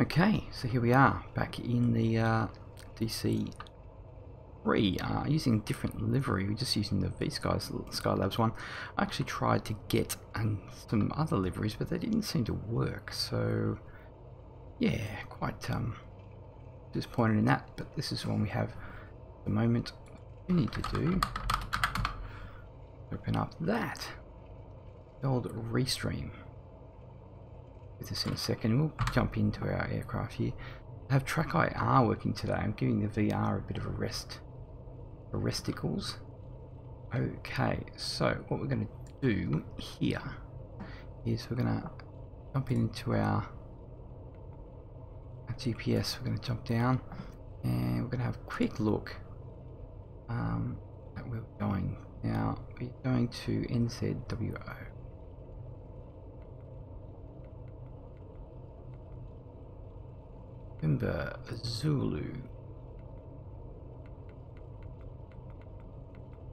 Okay, so here we are back in the DC-3, using different livery. We're just using the Vskylabs one. I actually tried to get some other liveries, but they didn't seem to work. So yeah, quite disappointed in that. But this is the one we have at the moment. What we need to do, open up that old restream. With this in a second. We'll jump into our aircraft here. I have track IR working today. I'm giving the VR a bit of a rest. Resticles. Okay, so what we're going to do here is we're going to jump into our GPS. We're going to jump down and we're going to have a quick look at where we're going. Now we're going to NZWO. November Zulu.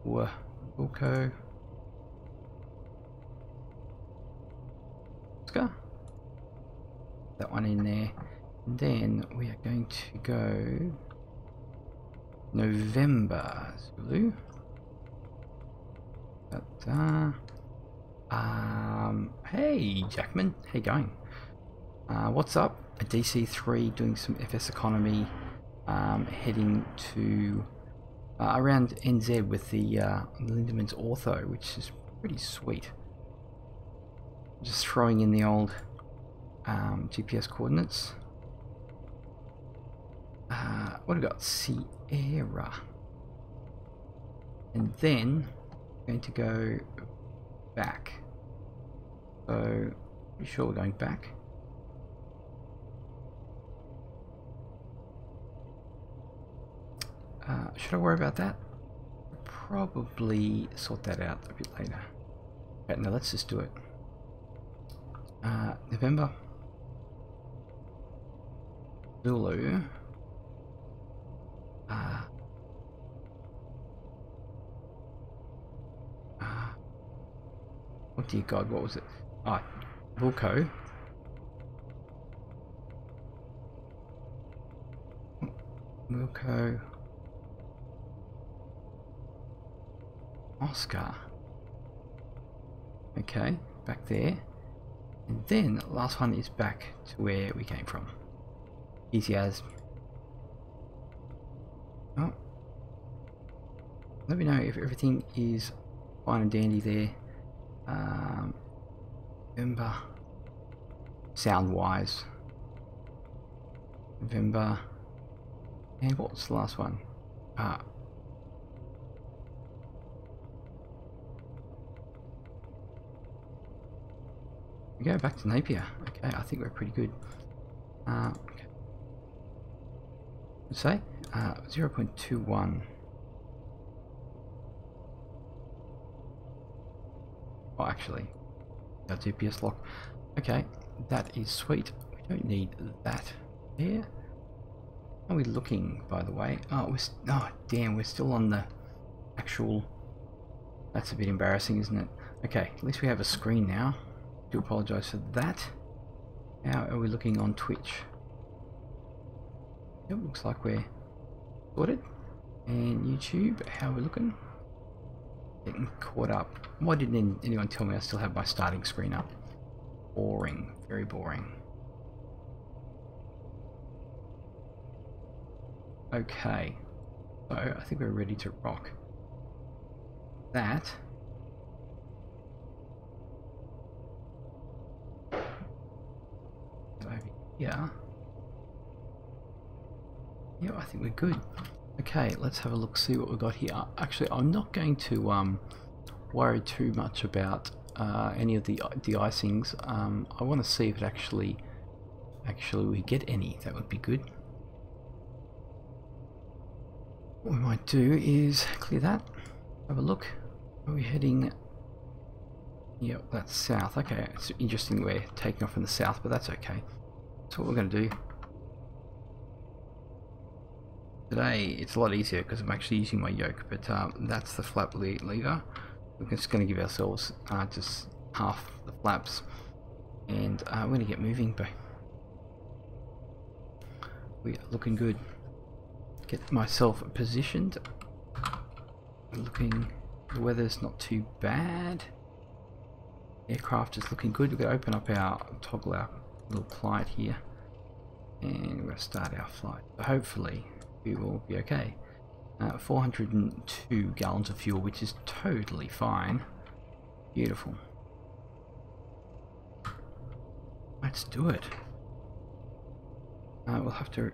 Wilco. Oscar. That one in there. And then we are going to go November Zulu. Hey Jackman, how you going? What's up? A DC-3 doing some FSeconomy, heading to around NZ with the Lindeman's Ortho, which is pretty sweet. Just throwing in the old GPS coordinates. What have we got? Sierra. And then we're going to go back. So, are you sure we're going back? Should I worry about that? Probably sort that out a bit later. Okay, now let's just do it. November Zulu. Oh dear God, what was it? Ah, Wilco. Wilco. Oscar. Okay, back there. And then the last one is back to where we came from. Easy as. Oh. Let me know if everything is fine and dandy there. November. Sound wise. November. And what was the last one? We go back to Napier. Okay, I think we're pretty good. Okay. Let's say 0.21. Oh, actually, our GPS lock. Okay, that is sweet. We don't need that there. How are we looking, by the way? Oh, damn, we're still on the actual. That's a bit embarrassing, isn't it? Okay, at least we have a screen now. Do apologise for that. How are we looking on Twitch? Yep, looks like we're sorted. And YouTube, how are we looking? Getting caught up. Why didn't anyone tell me I still have my starting screen up? Boring, very boring. Okay, so I think we're ready to rock. That. Yeah. Yeah, I think we're good. Okay, let's have a look, see what we've got here. Actually, I'm not going to worry too much about any of the de-icings. I want to see if it actually we get any. That would be good. What we might do is clear that. Have a look. Are we heading? Yeah, that's south. Okay, it's interesting we're taking off from the south, but that's okay. That's what we're going to do. Today it's a lot easier because I'm actually using my yoke, but that's the flap lever. We're just going to give ourselves just half the flaps, and we're going to get moving. But We are looking good. Get myself positioned. Looking, the weather's not too bad. Aircraft is looking good. We're going to open up toggle our little client here, and we're going to start our flight. So hopefully we will be okay. 402 gallons of fuel, which is totally fine. Beautiful. Let's do it. We'll have to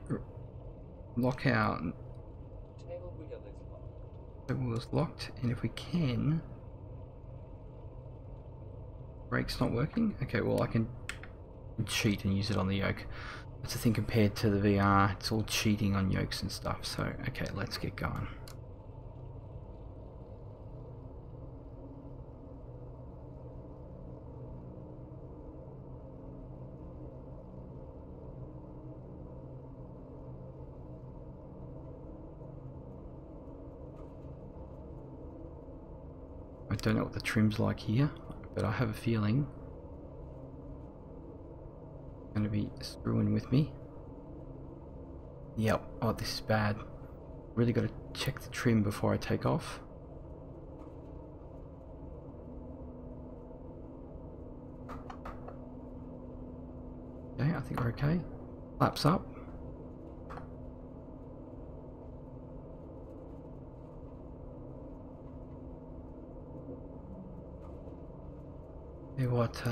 lock our wheels locked, and if we can, brake's not working. Okay, well I can cheat and use it on the yoke. That's the thing, compared to the VR, it's all cheating on yokes and stuff. So okay, let's get going. I don't know what the trim's like here, but I have a feeling it's going to be screwing with me. Yep. Oh, this is bad. Really got to check the trim before I take off. Okay, I think we're okay. Flaps up. Hey, what?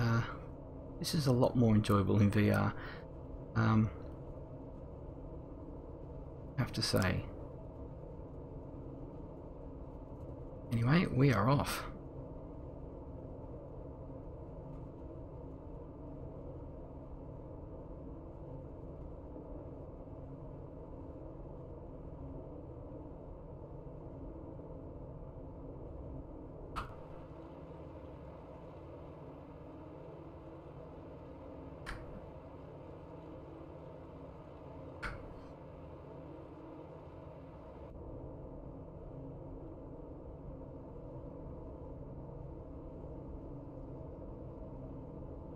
This is a lot more enjoyable in VR. I have to say. Anyway, we are off.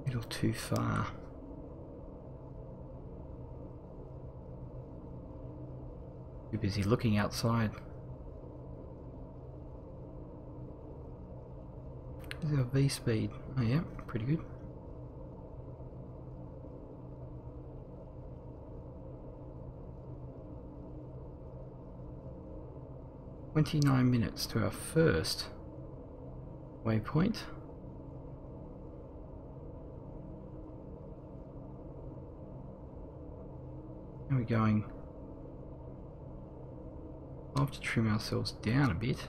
A little too far. Too busy looking outside. Is our V speed? Oh yeah, pretty good. "29 minutes to our first waypoint." How are we going? I'll have to trim ourselves down a bit. To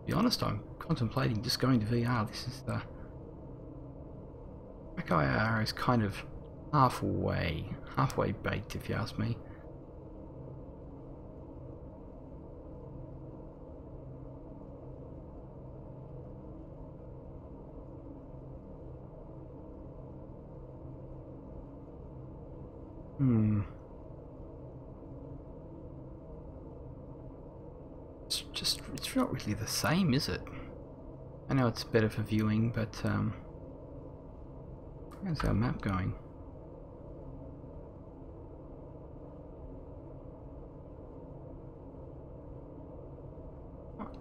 be honest, I'm contemplating just going to VR. This is the Mac IR is kind of halfway baked, if you ask me. It's not really the same, is it? I know it's better for viewing, but how's our map going?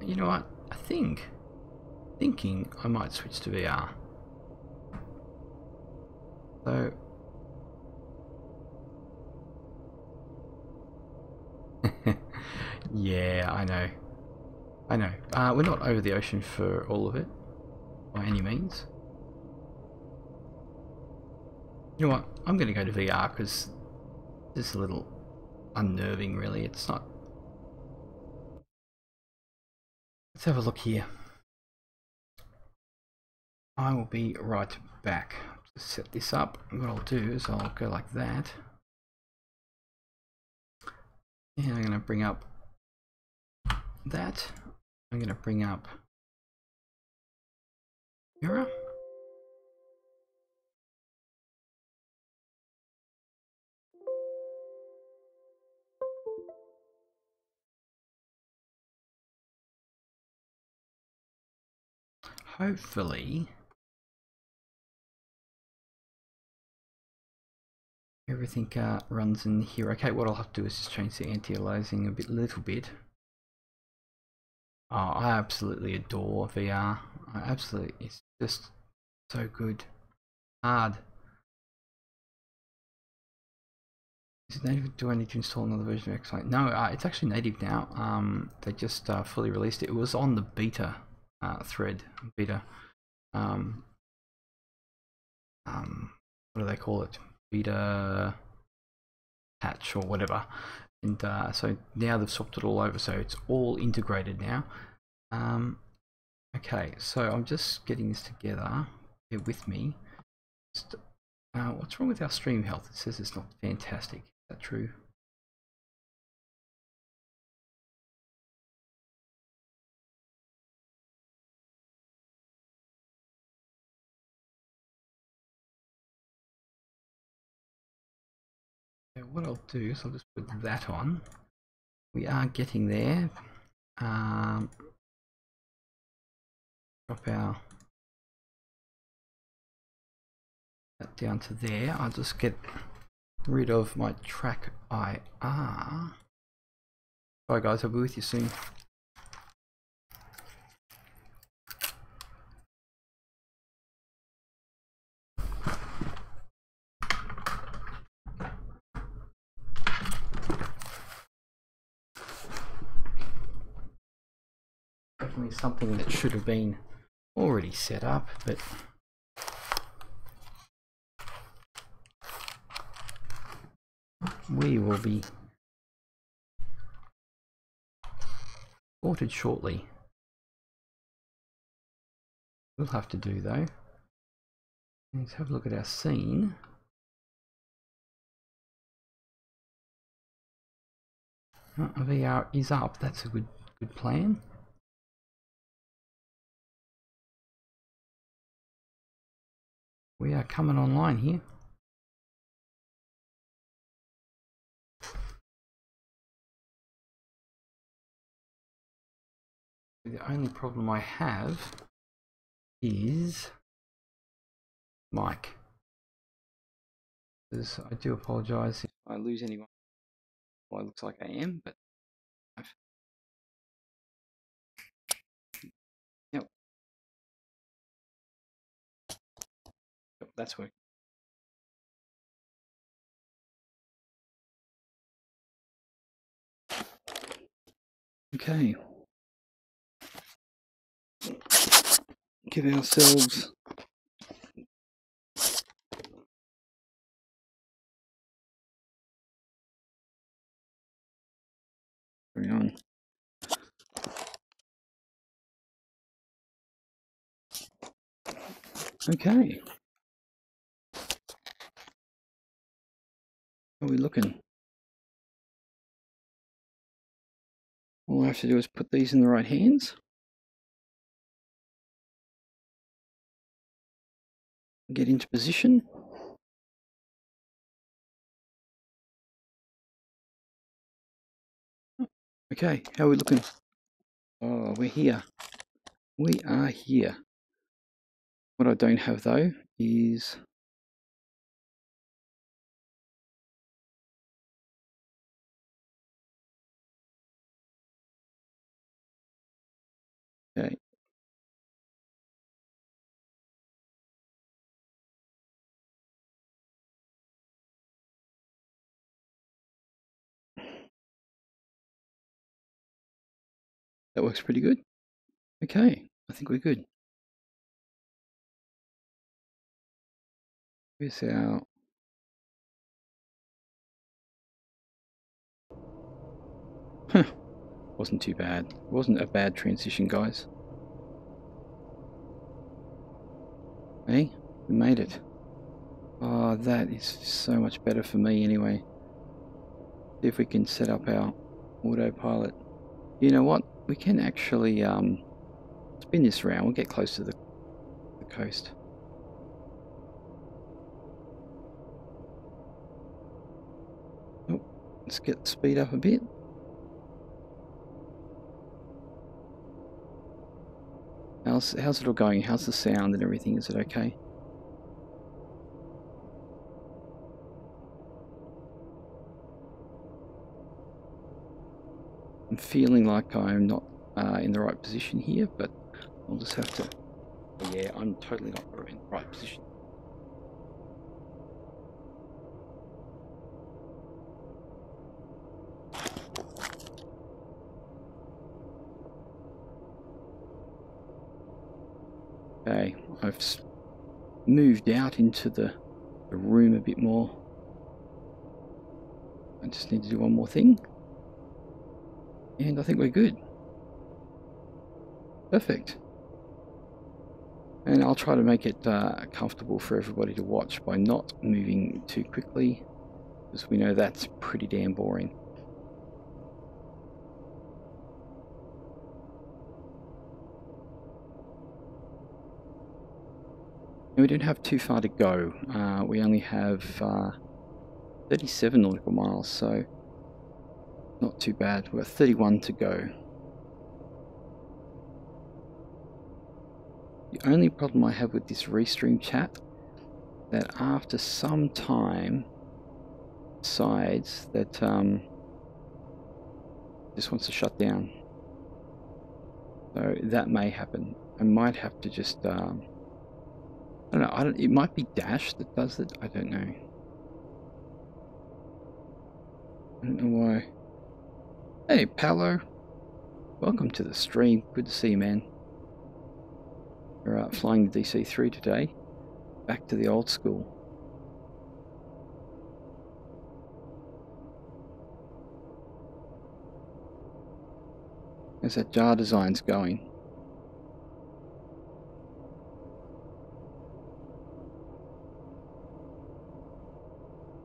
You know what? Thinking I might switch to VR. So yeah, I know. We're not over the ocean for all of it, by any means. You know what? I'm going to go to VR because this is a little unnerving, really. It's not. Let's have a look here. I will be right back. Just set this up. What I'll do is I'll go like that. And I'm going to bring up that. I'm going to bring up mirror. hopefully everything runs in here. Okay, what I'll have to do is just change the anti-aliasing a little bit. Oh, I absolutely adore VR. It's just so good. Hard. Is it native? Do I need to install another version of XP? No, it's actually native now. They just fully released it. It was on the beta thread. Beta. What do they call it? Beta patch or whatever. And so now they've swapped it all over, so it's all integrated now. Okay, so I'm just getting this together. Bear with me. What's wrong with our stream health? It says it's not fantastic. Is that true? So what I'll do is I'll just put that on. We are getting there. Drop our that down to there. I'll just get rid of my track IR. Bye guys, I'll be with you soon. Definitely something that should have been already set up, but we will be sorted shortly. We'll have to do though. Let's have a look at our scene. VR is up. That's a good plan. We are coming online here. The only problem I have is mic. I do apologise if I lose anyone. Well, it looks like I am, but yep, that's working. Okay, give ourselves carry on. Okay, how are we looking? All I have to do is put these in the right hands. Get into position. Okay, how are we looking? Oh, we're here. We are here. What I don't have though is okay. That works pretty good. Okay, I think we're good. Where's our... Huh, wasn't too bad. Wasn't a bad transition, guys. Hey, we made it. Oh, that is so much better for me anyway. See if we can set up our autopilot. You know what? We can actually spin this around. We'll get close to the coast. Oh, let's get the speed up a bit. how's it all going? How's the sound and everything? Is it okay? I'm feeling like I'm not in the right position here, but I'll just have to... Yeah, I'm totally not in the right position. Okay, I've moved out into the room a bit more. I just need to do one more thing. And I think we're good. Perfect. And I'll try to make it comfortable for everybody to watch by not moving too quickly, because we know that's pretty damn boring. And we don't have too far to go. We only have 37 nautical miles, so not too bad. We've got 31 to go. The only problem I have with this restream chat, that after some time decides that just wants to shut down. So that may happen. I might have to just I don't know. It might be Dash that does it. I don't know. I don't know why. Hey, Paolo. Welcome to the stream. Good to see you, man. We're flying the DC-3 today. Back to the old school. How's that jar design's going?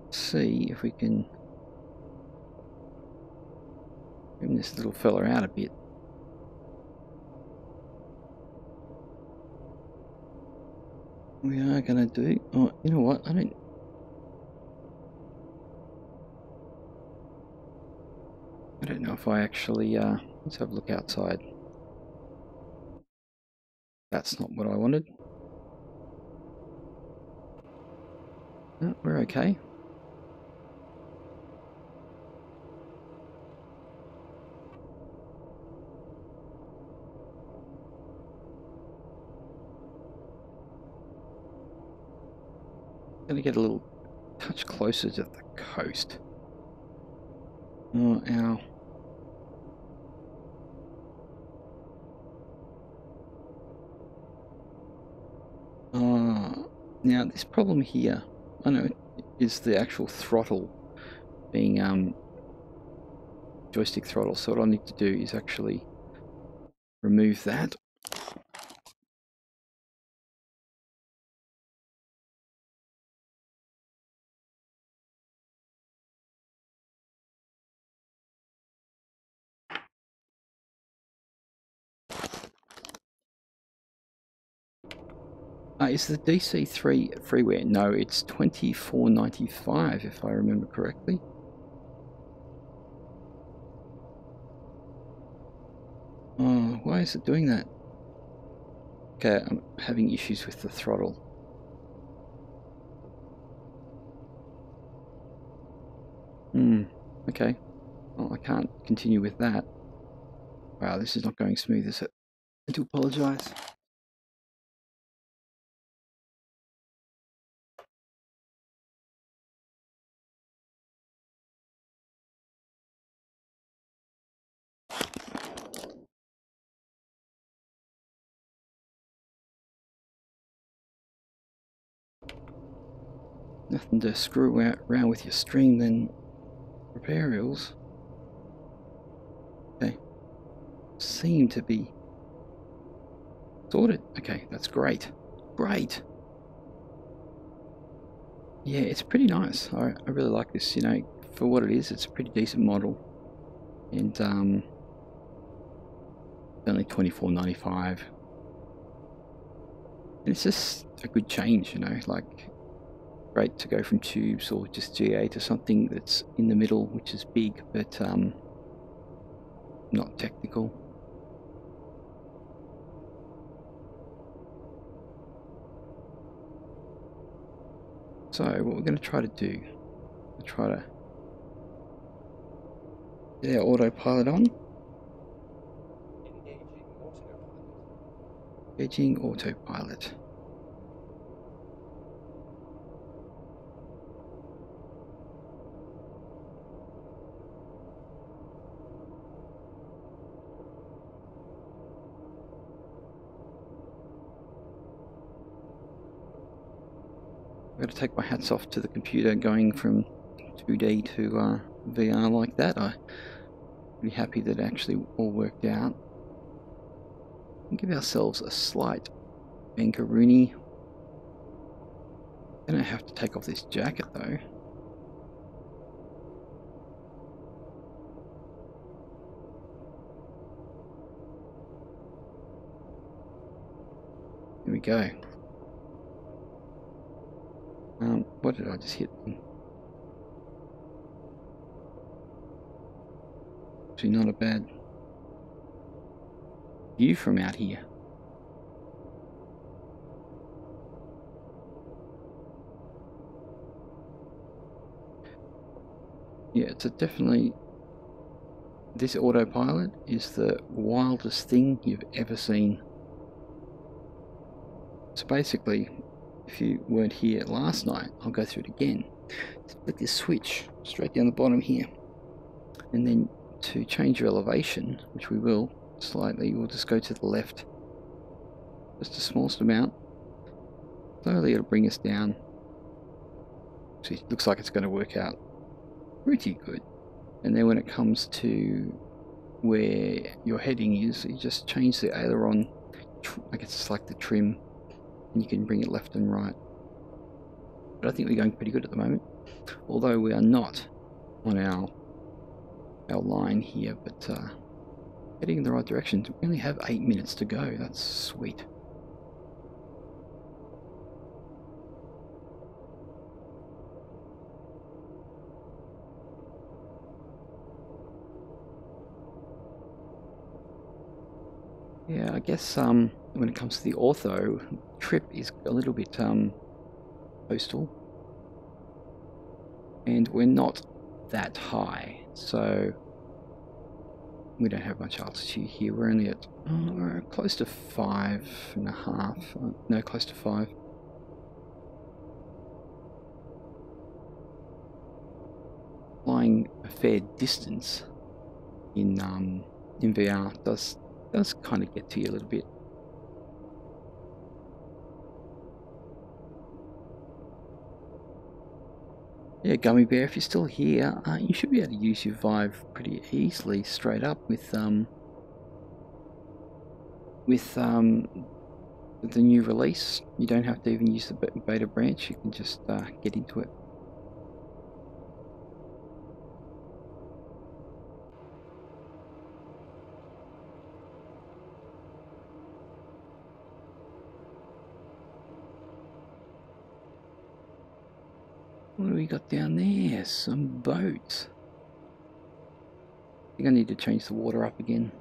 Let's see if we can bring this little fella out a bit. We are going to do... Oh, you know what? I don't know if I actually... let's have a look outside. That's not what I wanted. No, we're okay. Gonna get a little touch closer to the coast. Oh, ow. Now this problem here, I know, is the actual throttle being joystick throttle. So what I need to do is actually remove that. Is the DC-3 freeware? No, it's $24.95 if I remember correctly. Oh, why is it doing that? Okay, I'm having issues with the throttle. Okay. Well, I can't continue with that. Wow, this is not going smooth, is it? I do apologise. Nothing to screw around with your stream then. Repairs. Okay. Seem to be sorted. Okay, that's great. Great. Yeah, it's pretty nice. I really like this, you know, for what it is. It's a pretty decent model. And only $24.95. And it's just a good change, you know, like great to go from tubes or just GA to something that's in the middle, which is big but not technical. So what we're going to try to do, we'll try to get our autopilot on. Engaging autopilot. I've got to take my hats off to the computer going from 2D to VR like that. I'm pretty happy that it actually all worked out. We'll give ourselves a slight bankaroonie. Then I have to take off this jacket though. Here we go. What did I just hit? Actually not a bad view from out here. Yeah, it's definitely, this autopilot is the wildest thing you've ever seen. So basically, if you weren't here last night, I'll go through it again. Click this switch straight down the bottom here, and then to change your elevation, which we will slightly, we'll just go to the left just the smallest amount. Slowly it'll bring us down. See, it looks like it's going to work out pretty good. And then when it comes to where your heading is, you just change the aileron, I guess it's like the trim, and you can bring it left and right. But I think we're going pretty good at the moment, although we are not on our line here, but heading in the right direction. We only have 8 minutes to go. That's sweet. Yeah, I guess when it comes to the ortho, trip is a little bit coastal, and we're not that high, so we don't have much altitude here. We're only at we're close to 5.5, no, close to 5. Flying a fair distance in VR does kind of get to you a little bit. Yeah, Gummy Bear, if you're still here, you should be able to use your Vive pretty easily straight up with the new release. You don't have to even use the beta branch, you can just get into it. What do we got down there? Some boats. I think I need to change the water up again.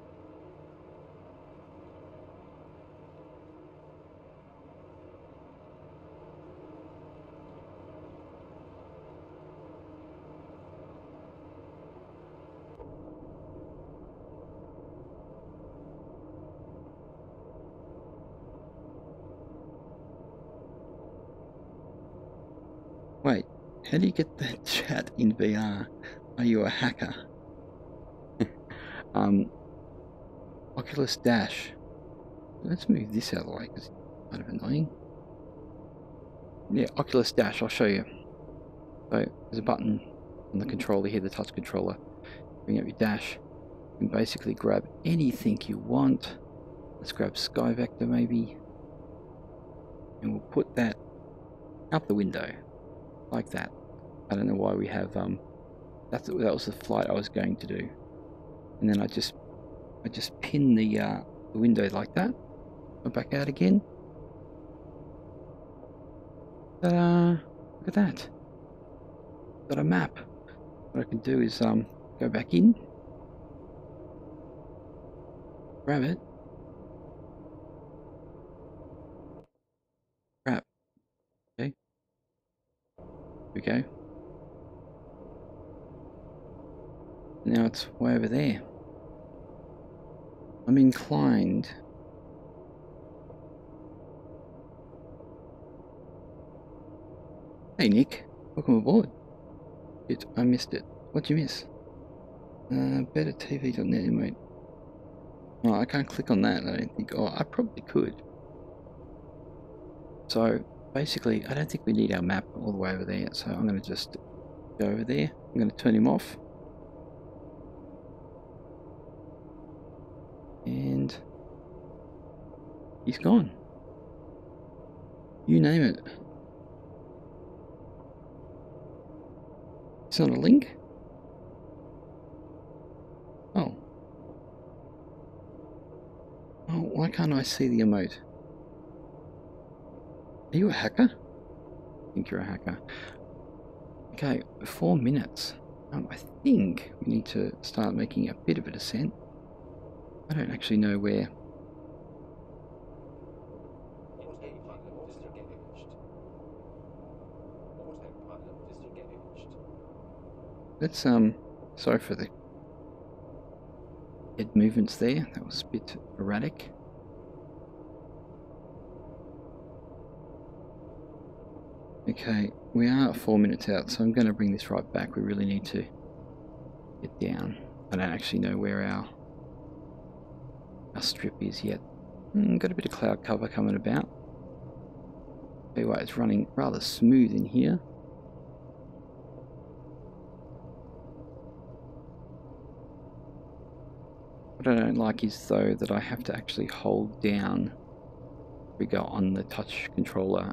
Wait, how do you get the chat in VR? Are you a hacker? Oculus Dash. Let's move this out of the way because it's kind of annoying. Yeah, Oculus Dash, I'll show you. So there's a button on the controller here, the touch controller. Bring up your dash. You can basically grab anything you want. Let's grab Sky Vector maybe. And we'll put that out the window. Like that. I don't know why we have that was the flight I was going to do. And then I just pin the window like that. Go back out again. Ta-da! Look at that. Got a map. What I can do is go back in, grab it. Crap. Okay. we go. Now it's way over there. I'm inclined. Hey Nick, welcome aboard. Shit, I missed it. What'd you miss? BetterTV.net, mate. Oh, I can't click on that, I don't think. Oh, I probably could. So, basically, I don't think we need our map all the way over there, so I'm going to just go over there. I'm going to turn him off. And he's gone. You name it. It's not a link? Oh. Oh, why can't I see the emote? Are you a hacker? I think you're a hacker. Okay, 4 minutes. I think we need to start making a bit of a descent. I don't actually know where. Let's sorry for the head movements there. That was a bit erratic. Okay, we are 4 minutes out, so I'm going to bring this right back. We really need to get down. I don't actually know where our strip is yet. Got a bit of cloud cover coming about. Anyway, it's running rather smooth in here. What I don't like is though that I have to actually hold down we go on the touch controller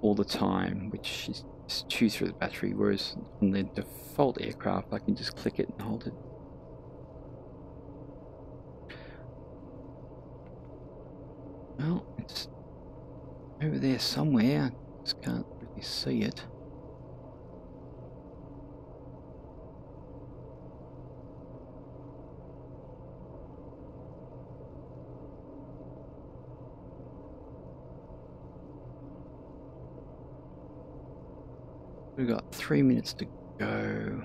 all the time, which is just chews through the battery, whereas on the default aircraft I can just click it and hold it. Well, it's over there somewhere, I just can't really see it. We've got 3 minutes to go.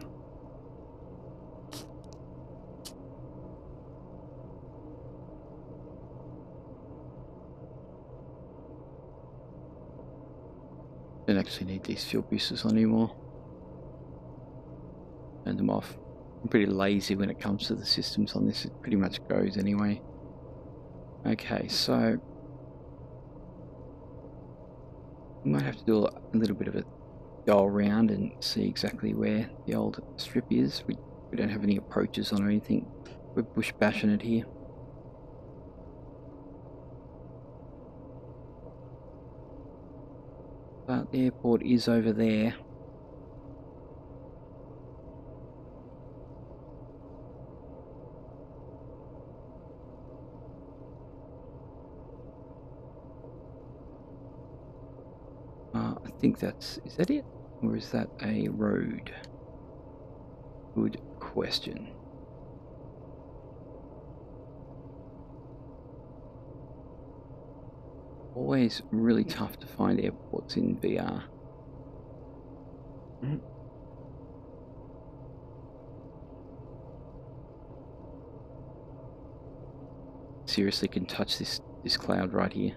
Don't actually need these fuel boosters on anymore. Turn them off. I'm pretty lazy when it comes to the systems on this. It pretty much goes anyway. Okay, so we might have to do a little bit of a go around and see exactly where the old strip is. We don't have any approaches on or anything. We're bush bashing it here. But the airport is over there. I think that's... is that it? Or is that a road? Good question. Always really tough to find airports in VR. Seriously can touch this cloud right here.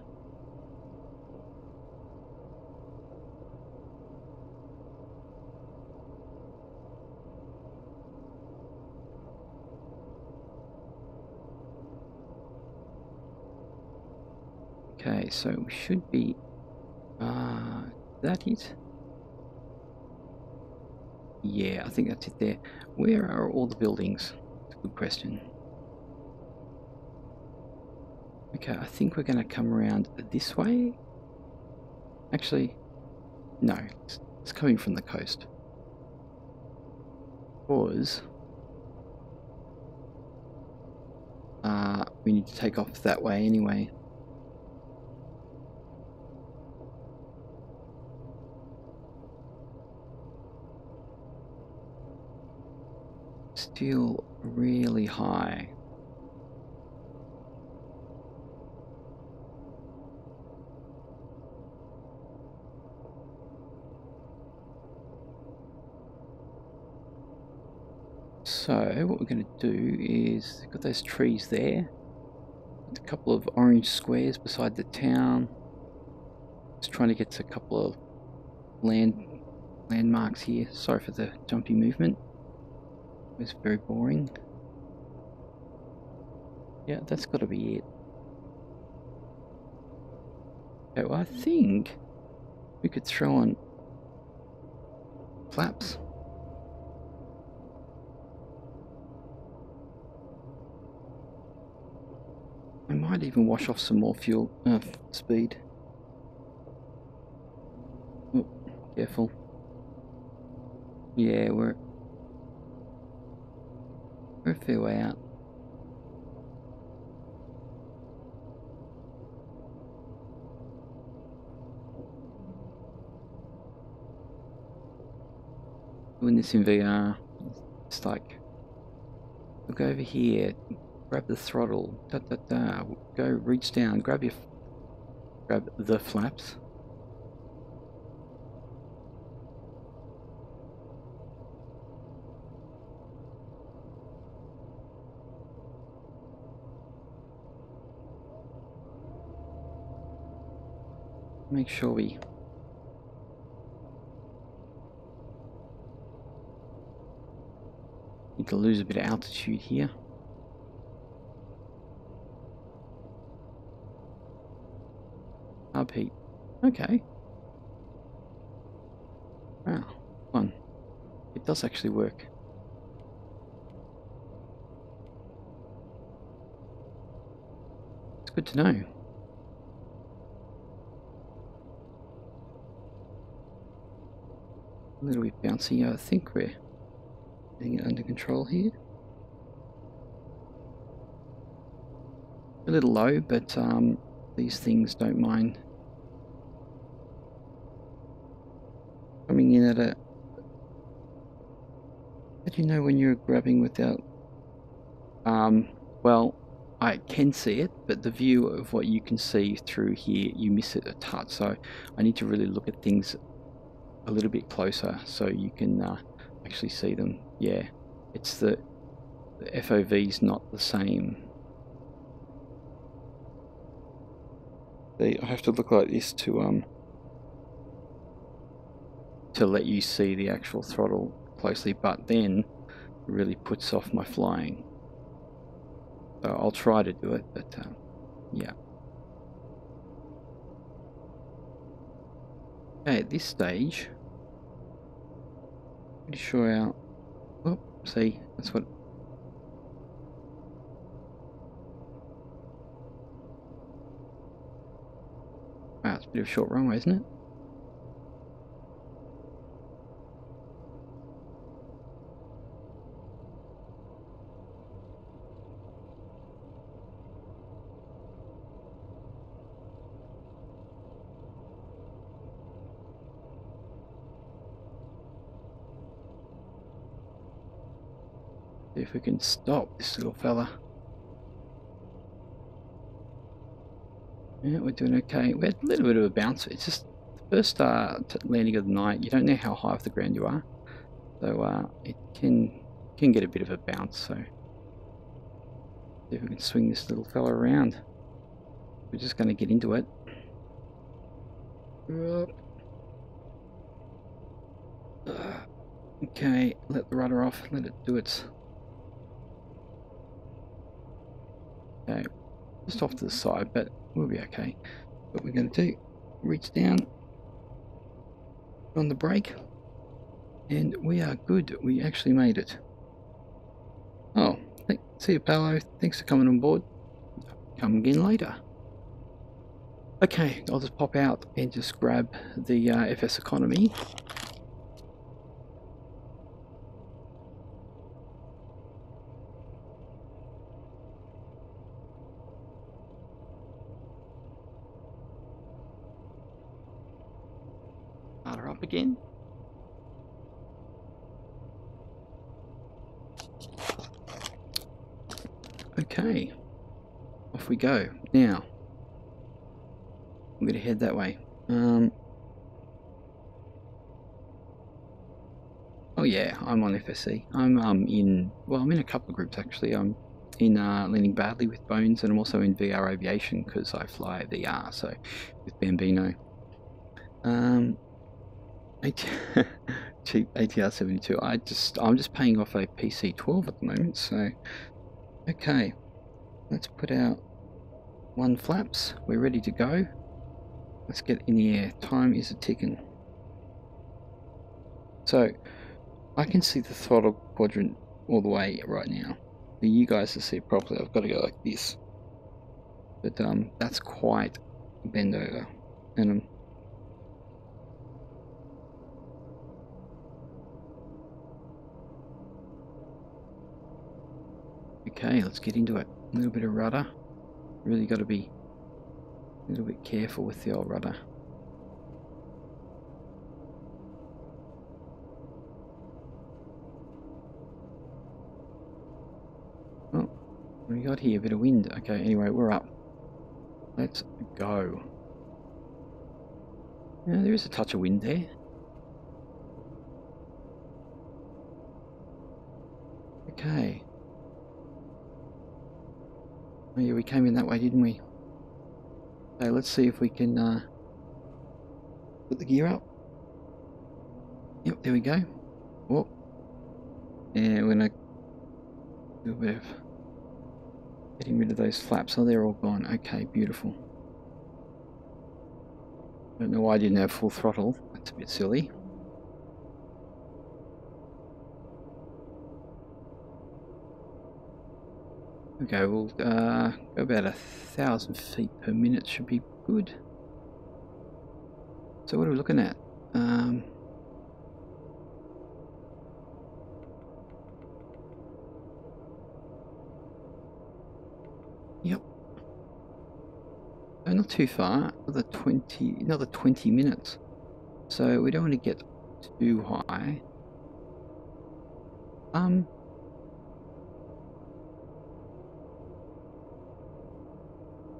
Okay, so we should be... that it? Yeah, I think that's it there. Where are all the buildings? That's a good question. Okay, I think we're going to come around this way. Actually, no, it's coming from the coast. Because we need to take off that way anyway. Still really high. So what we're going to do is, got those trees there, a couple of orange squares beside the town. Just trying to get to a couple of landmarks here. Sorry for the jumpy movement. It's very boring. Yeah, that's got to be it. Okay, well I think we could throw on flaps. I might even wash off some more fuel speed. Oh, careful. Yeah, we're a fair way out. Doing this in VR, it's like, look over here, grab the throttle, go reach down, grab the flaps. Make sure we need to lose a bit of altitude here. Upheat. Okay. Wow. Fun. It does actually work. It's good to know. A little bit bouncy. I think we're getting it under control here. A little low, but these things don't mind coming in at a... How do you know when you're grabbing without... well, I can see it, but the view of what you can see through here, you miss it a touch, so I need to really look at things a little bit closer so you can actually see them. Yeah, it's the FOV's not the same. I have to look like this to let you see the actual throttle closely, but then it really puts off my flying. So I'll try to do it, but yeah. Okay, at this stage, pretty sure our... Oh, see, that's what... Wow, it's a bit of a short runway, isn't it? See if we can stop this little fella. Yeah, we're doing okay. We had a little bit of a bounce. It's just the first landing of the night. You don't know how high off the ground you are, so it can get a bit of a bounce. So see if we can swing this little fella around. We're just going to get into it. Okay, let the rudder off. Let it do its... Okay, just off to the side, but we'll be okay. What we're going to do, reach down on the brake, and we are good. We actually made it. Oh, see you, Paolo. Thanks for coming on board. Come again later. Okay, I'll just pop out and just grab the FSeconomy. Up again. Okay, off we go. Now I'm going to head that way. Oh yeah, I'm on FSC. I'm in, well, I'm in a couple of groups actually. I'm in Leaning Badly with Bones, and I'm also in VR Aviation because I fly VR, so with Bambino. Cheap ATR 72. I'm just paying off a PC12 at the moment, so okay. Let's put out 1 flaps. We're ready to go. Let's get in the air. Time is a ticking. So I can see the throttle quadrant all the way right now. For you guys to see it properly, I've got to go like this. But that's quite a bend over. And okay, let's get into it. A little bit of rudder. Really got to be a little bit careful with the old rudder. Oh, what do we got here? A bit of wind. Okay, anyway, we're up. Let's go. Yeah, there is a touch of wind there. Okay. Oh yeah, we came in that way, didn't we? Okay, let's see if we can put the gear up. Yep, there we go. Oh. And we're gonna do a bit of getting rid of those flaps. Oh, they're all gone. Okay, beautiful. I don't know why I didn't have full throttle. That's a bit silly. Okay, we'll go about 1,000 feet per minute should be good. So what are we looking at? Yep. So not too far. Another 20 minutes. So we don't want to get too high.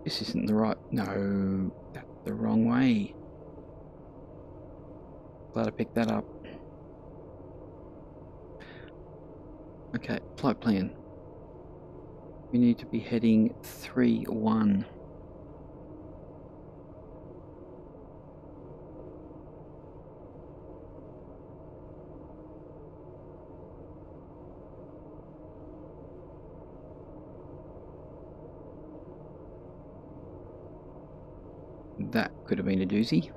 This isn't the right. No, that's the wrong way. Glad I picked that up. Okay, flight plan. We need to be heading 3-1. That could have been a doozy.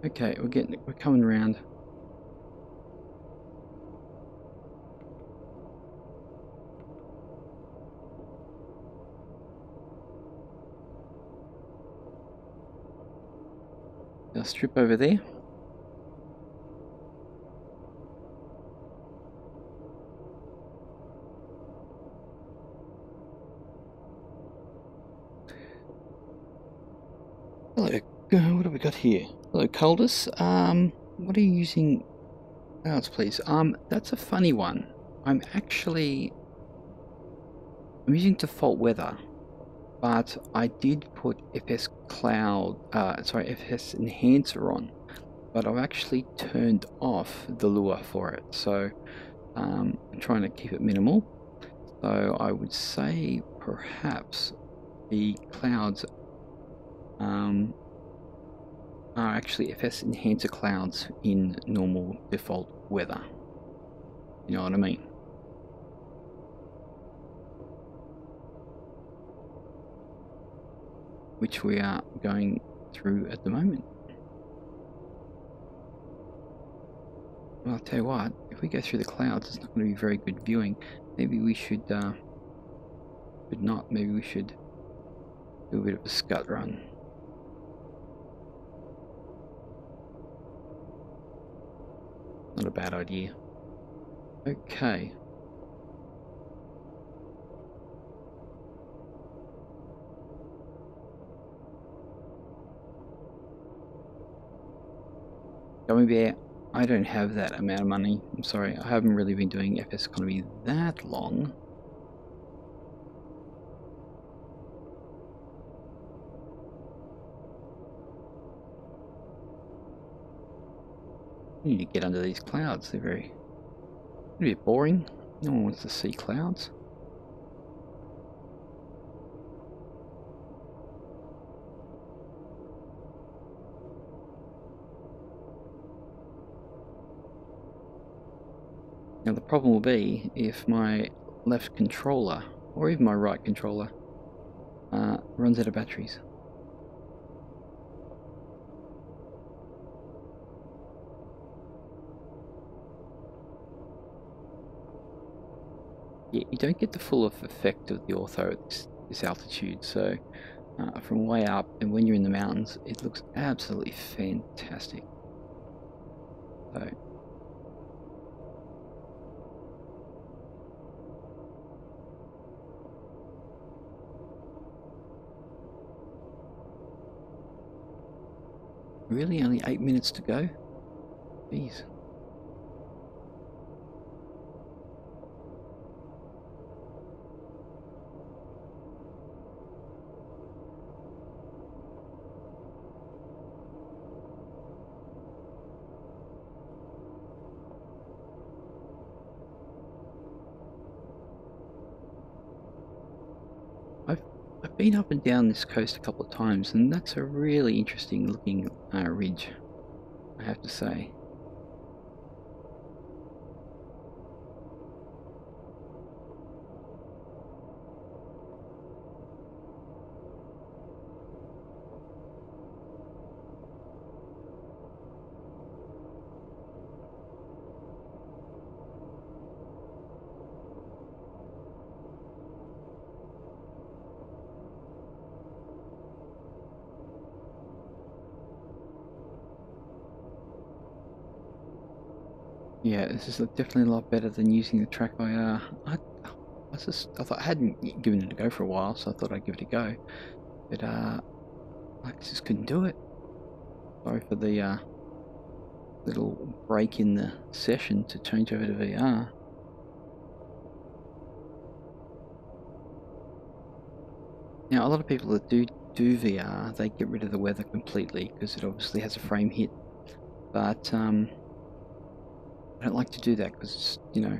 Okay, we're coming around. Our strip over there. Hello, what have we got here? Hello, Coldus. What are you using? Clouds, please. That's a funny one. I'm using default weather, but I did put FS enhancer on, but I've actually turned off the lure for it. So I'm trying to keep it minimal. So I would say perhaps the clouds are actually FS enhancer clouds in normal default weather. You know what I mean? Which we are going through at the moment. Well, I'll tell you what, if we go through the clouds, it's not going to be very good viewing. Maybe we should, maybe we should do a bit of a scut run. Not a bad idea. Okay. Gummy Bear, I don't have that amount of money. I'm sorry, I haven't really been doing FSeconomy that long. I need to get under these clouds. They're a bit boring. No one wants to see clouds. Now the problem will be if my left controller, or even my right controller, runs out of batteries. Yeah, you don't get the full effect of the ortho at this altitude, so from way up and when you're in the mountains, it looks absolutely fantastic. So really only 8 minutes to go? Jeez. I've been up and down this coast a couple of times, and that's a really interesting looking ridge, I have to say. Yeah, this is definitely a lot better than using the track IR. I thought I hadn't given it a go for a while, so I thought I'd give it a go. But I just couldn't do it. Sorry for the little break in the session to change over to VR. Now, a lot of people that do VR, they get rid of the weather completely because it obviously has a frame hit. But I don't like to do that because it's, you know,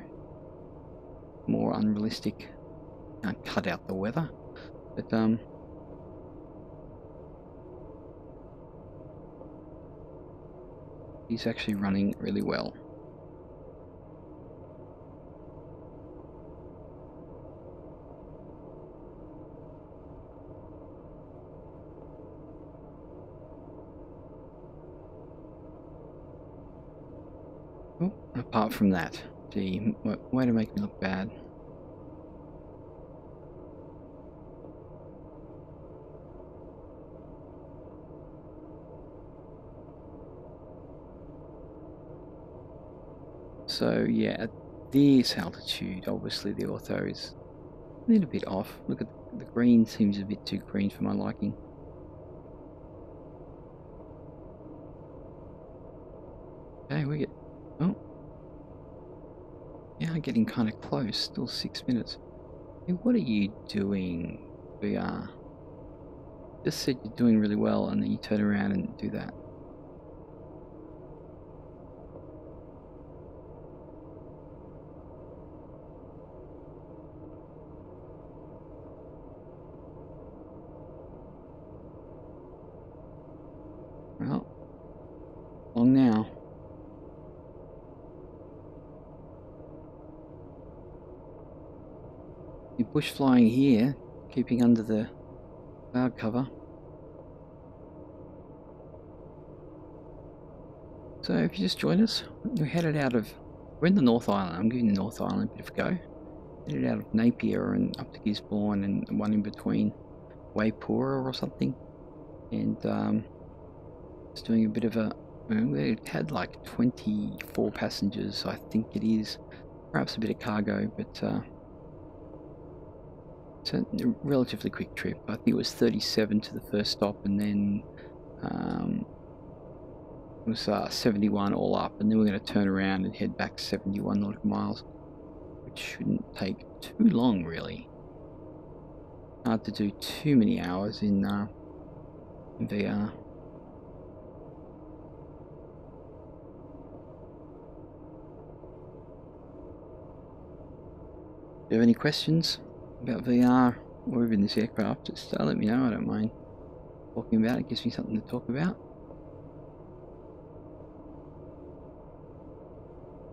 more unrealistic. Can't cut out the weather. But he's actually running really well. Oh, apart from that, gee, way to make me look bad. So yeah, at this altitude, obviously the ortho is a little bit off. Look at the green, seems a bit too green for my liking. Okay, we get, oh, yeah, getting kind of close. Still 6 minutes. Hey, what are you doing, VR? Just said you're doing really well, and then you turn around and do that. Well, long now. You're bush flying here, keeping under the cloud cover. So if you just join us, we're headed out of, we're in the North Island. I'm giving the North Island a bit of a go. Headed out of Napier and up to Gisborne and one in between, Waypura or something. And just doing a bit of a, we had like 24 passengers, I think it is. Perhaps a bit of cargo, but it's a relatively quick trip. I think it was 37 to the first stop, and then it was 71 all up, and then we're going to turn around and head back 71 nautical miles, which shouldn't take too long, really. Hard to do too many hours in VR. you have any questions about VR or even this aircraft, just let me know. I don't mind talking about it. It gives me something to talk about.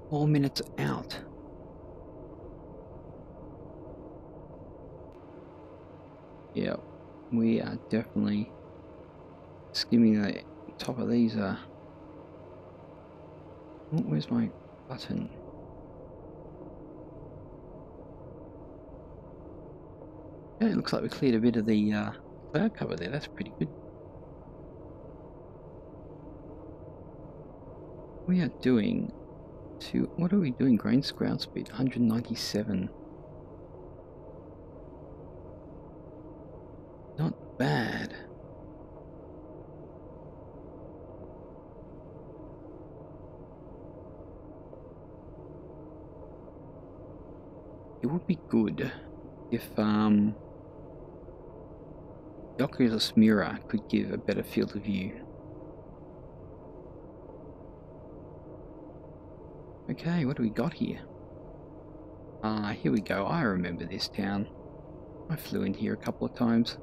4 minutes out. Yeah, we are definitely skimming the top of these. Oh, where's my button? Yeah, it looks like we cleared a bit of the cloud cover there. That's pretty good. We are doing what are we doing? Ground speed 197. Not bad. It would be good if the Oculus mirror could give a better field of view. Okay, what do we got here? Here we go. I remember this town. I flew in here a couple of times.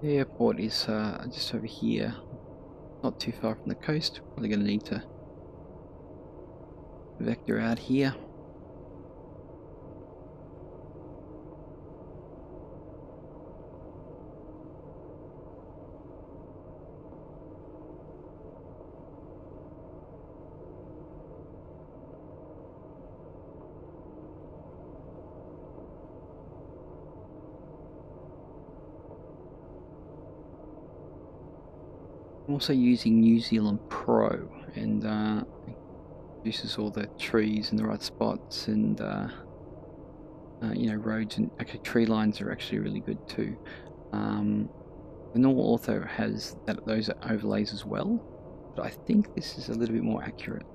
The airport is just over here, not too far from the coast. Probably going to need to vector out here. I'm also using New Zealand Pro, and it produces all the trees in the right spots, and you know, roads and actually tree lines are actually really good too. The normal Ortho has those overlays as well, but I think this is a little bit more accurate.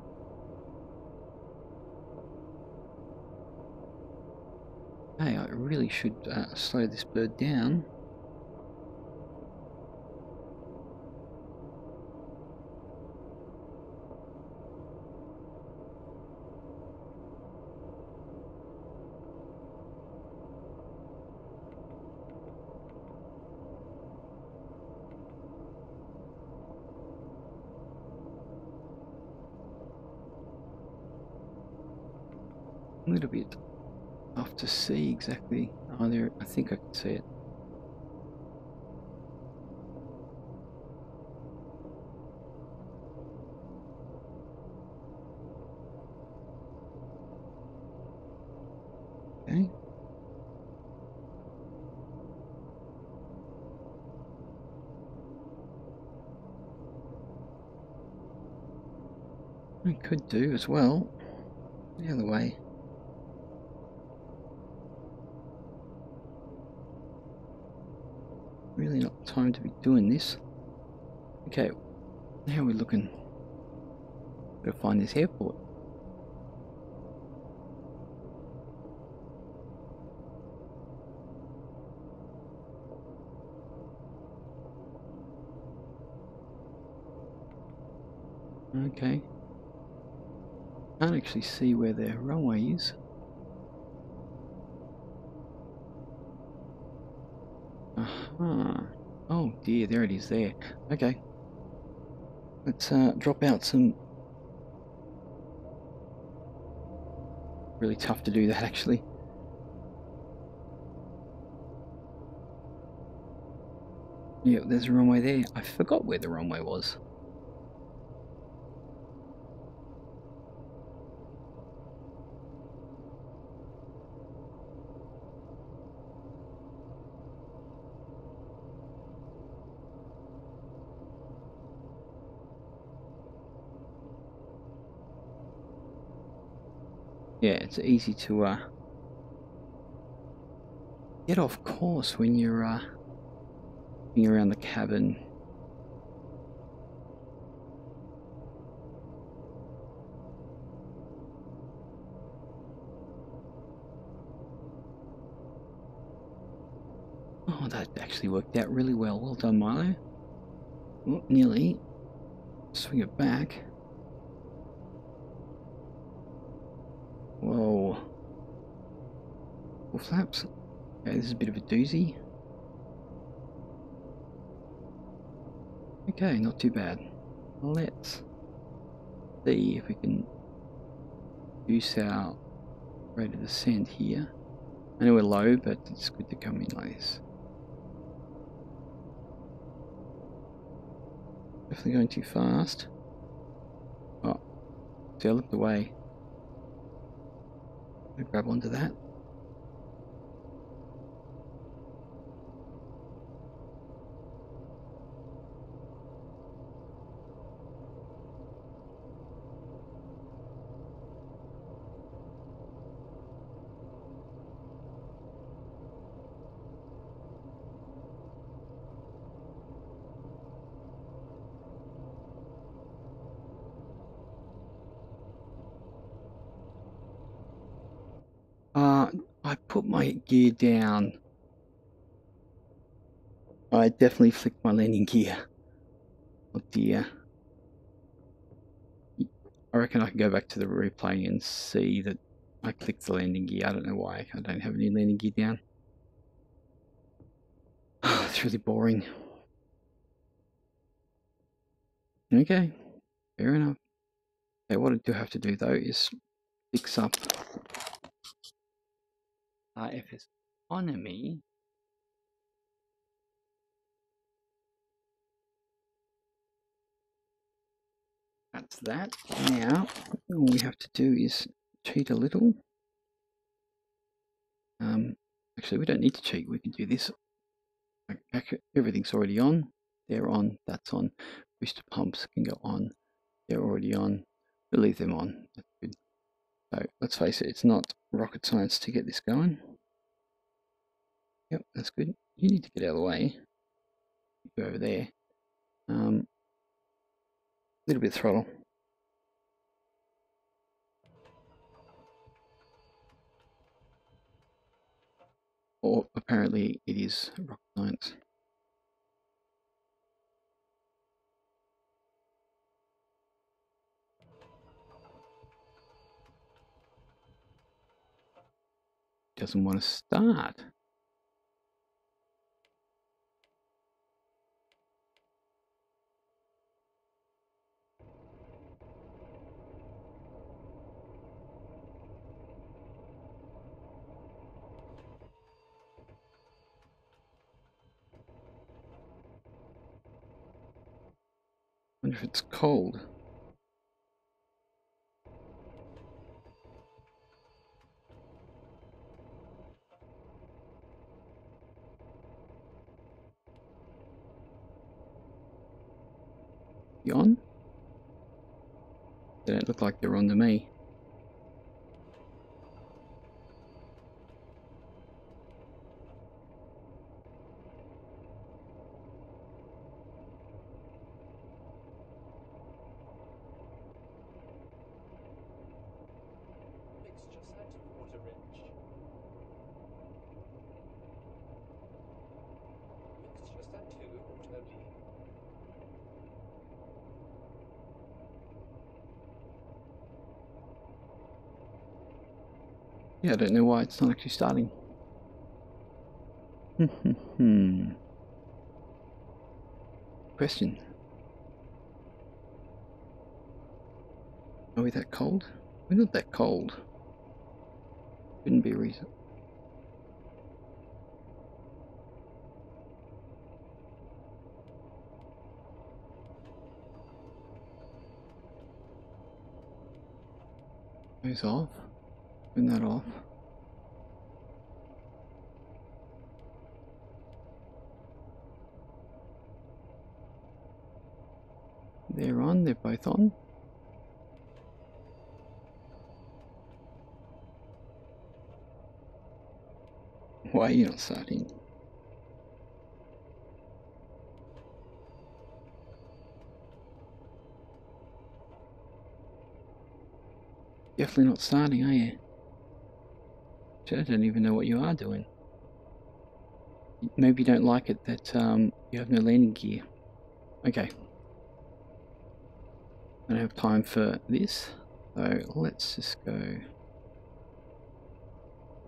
Hey, I really should slow this bird down. A little bit off to see exactly. Oh, there, I think I can see it. Okay. I could do as well the other way. Really not time to be doing this. Okay, how are we looking? Gotta find this airport. Okay. Can't actually see where the runway is. Oh dear, there it is there. Okay. Let's drop out some... Really tough to do that actually. Yeah, there's a runway there. I forgot where the runway was. Yeah, it's easy to get off course when you're being around the cabin. Oh, that actually worked out really well. Well done, Milo. Oh, nearly. Swing it back. Whoa. Full flaps. Okay, this is a bit of a doozy. Okay, not too bad. Let's see if we can reduce our rate of descent here. I know we're low, but it's good to come in like this. Definitely going too fast. Oh, see, I looked away. I'll grab onto that. I put my gear down. I definitely flicked my landing gear. Oh dear. I reckon I can go back to the replay and see that I clicked the landing gear. I don't know why. I don't have any landing gear down. It's really boring. Okay, fair enough. Okay, what I do have to do though is fix up FSeconomy. That's that. Now, all we have to do is cheat a little. Actually, we don't need to cheat. We can do this. Everything's already on. They're on. That's on. Booster pumps can go on. They're already on. We'll leave them on. That's good. So let's face it, it's not rocket science to get this going. Yep, that's good. You need to get out of the way. Go over there. Little bit of throttle. Or apparently it is rocket science. Doesn't want to start. Wonder if it's cold. You on? They don't look like they're on to me. Yeah, I don't know why it's not actually starting. Question. Are we that cold? We're not that cold. Couldn't be a reason. Goes off. Turn that off. They're on, they're both on. Why are you not starting? Definitely not starting, are you? I don't even know what you are doing. Maybe you don't like it that you have no landing gear. Okay. I don't have time for this, so let's just go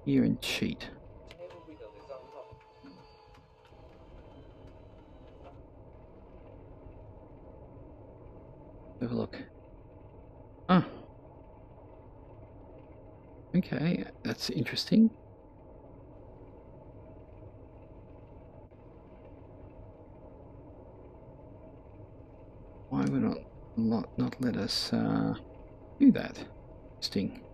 here and cheat. Have a look. Ah. Okay, that's interesting. Why would not let us do that? Interesting.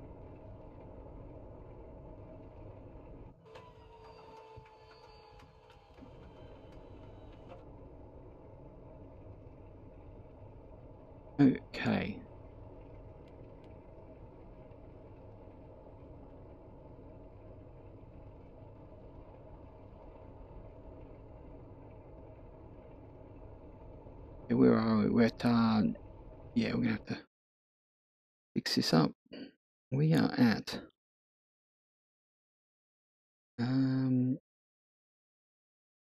Okay. Where are we? We're at, yeah, we're gonna have to fix this up. We are at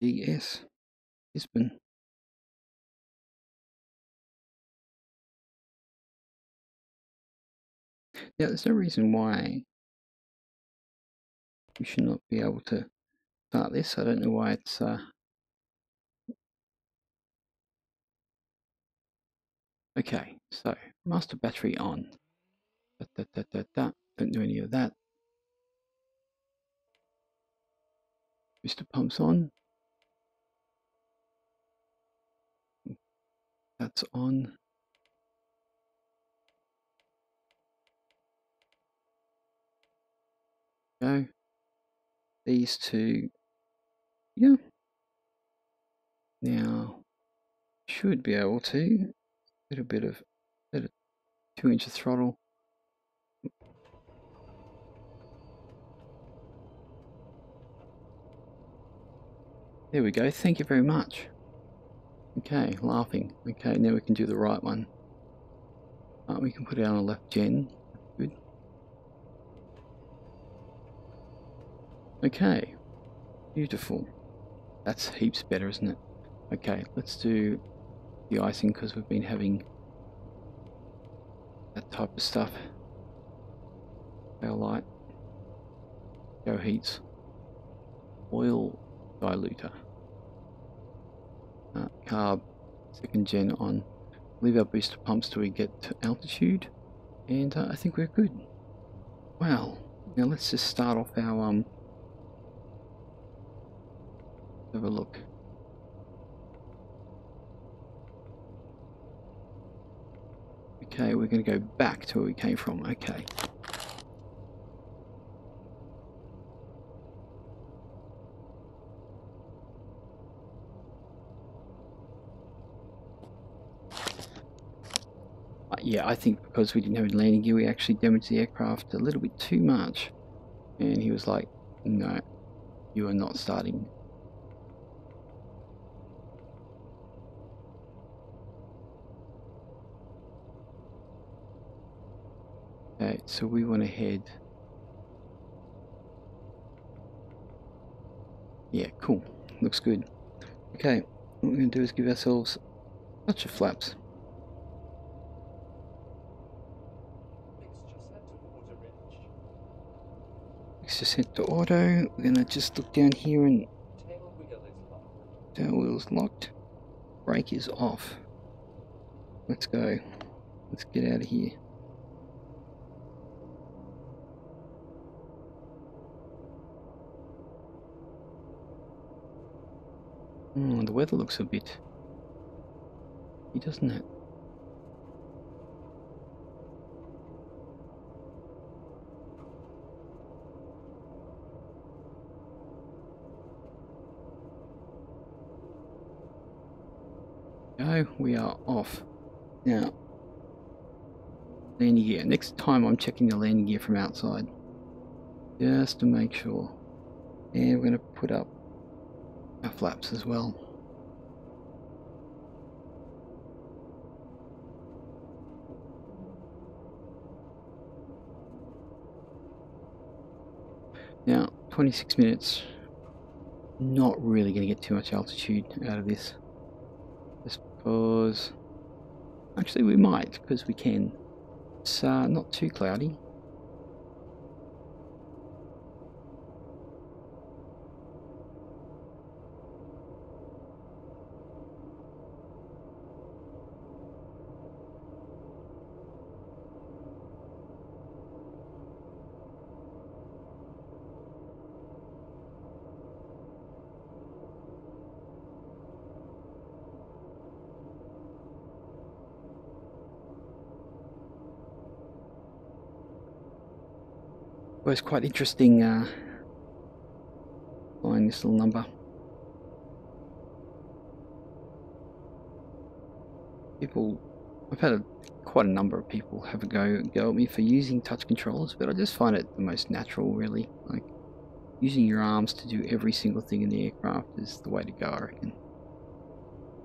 DS Lisbon. Yeah, there's no reason why we should not be able to start this. I don't know why it's okay, so master battery on. Don't do any of that. Booster pumps on. That's on. Go. These two. Yeah. Now should be able to get a bit of 2-inch throttle. There we go. Thank you very much. Okay, laughing. Okay, now we can do the right one. We can put it on a left gen. Good. Okay, beautiful. That's heaps better, isn't it? Okay, let's do the icing because we've been having that type of stuff. Tail light, go heats, oil diluter, carb, second gen on. Leave our booster pumps till we get to altitude, and I think we're good. Well, now let's just start off our have a look. Okay, we're going to go back to where we came from. Okay. Yeah, I think because we didn't have a landing gear, we actually damaged the aircraft a little bit too much. And he was like, no, you are not starting. Okay, so we want to head. Yeah, cool. Looks good. Okay, what we're going to do is give ourselves a touch of flaps. Mixture set to auto. We're going to just look down here and tail wheel's locked. Brake is off. Let's go. Let's get out of here. The weather looks a bit, doesn't it? Go, we are off. Now, landing gear. Next time I'm checking the landing gear from outside. Just to make sure. And we're going to put up our flaps as well. Now, 26 minutes. Not really going to get too much altitude out of this. Just because... Actually, we might, because we can. It's not too cloudy. It was quite interesting finding this little number. I've had quite a number of people have a go at me for using touch controllers, but I just find it the most natural, really. Like, using your arms to do every single thing in the aircraft is the way to go, I reckon.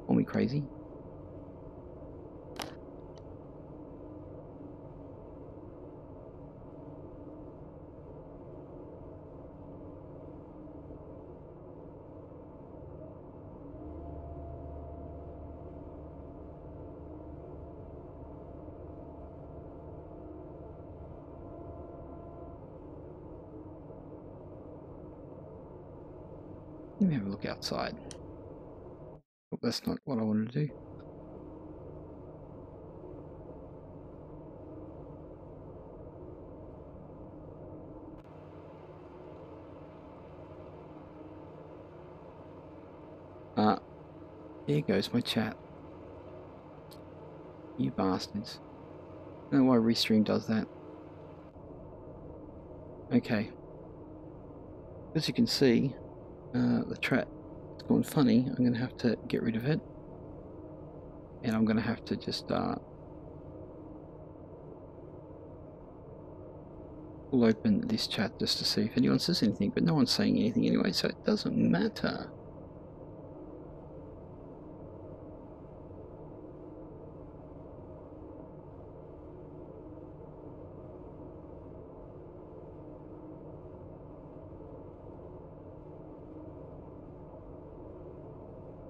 Call me crazy. Let me have a look outside. Oh, that's not what I wanted to do. There goes my chat. You bastards. I don't know why Restream does that. Okay. As you can see, the chat has gone funny. I'm going to have to get rid of it. And I'm going to have to just pull open this chat just to see if anyone says anything. But no one's saying anything anyway, so it doesn't matter.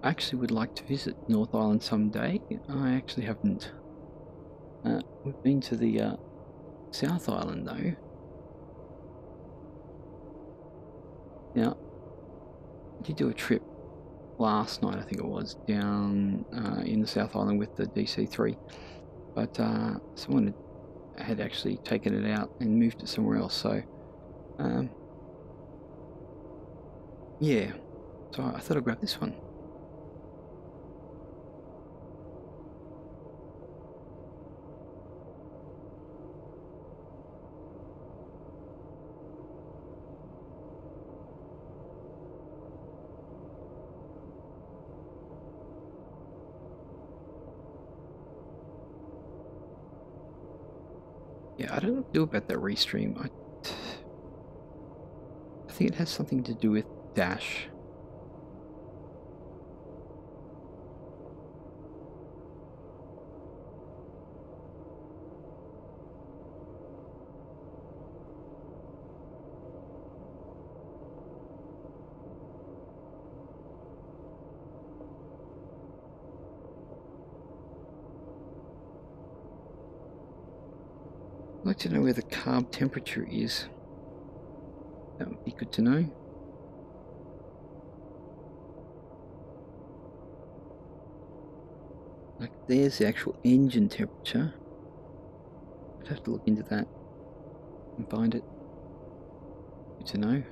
I actually would like to visit North Island someday. I actually haven't. We've been to the South Island though. Now, I did do a trip last night, I think it was, down in the South Island with the DC-3, but someone had actually taken it out and moved it somewhere else. So, yeah. So I thought I'd grab this one. Yeah, I don't know what to do about that restream. I think it has something to do with Dash. I'd like to know where the carb temperature is. That would be good to know. Like, there's the actual engine temperature. I'd have to look into that and find it. Good to know.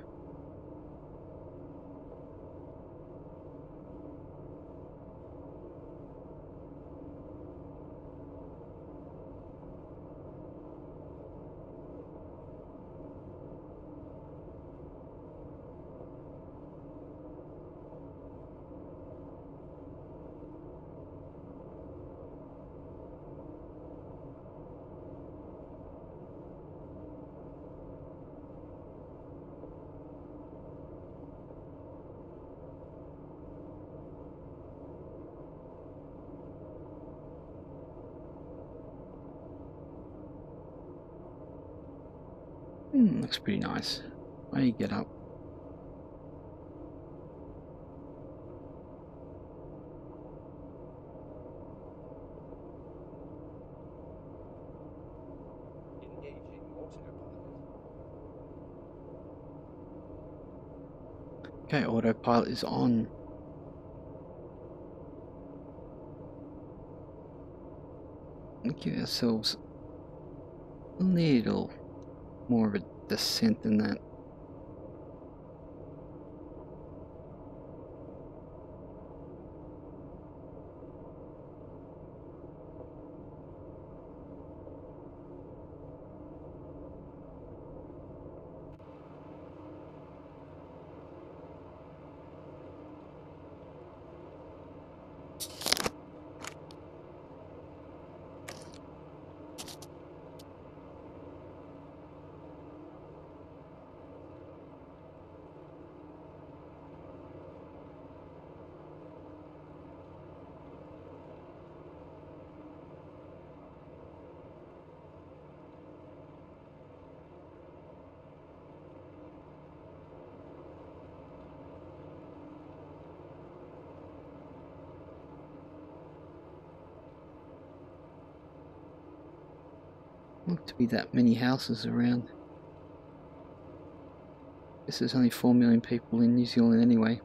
Looks pretty nice. Why you get up? Okay, autopilot is on. Give ourselves a little more of a descent than that. Look to be that many houses around. Guess there's only 4 million people in New Zealand anyway.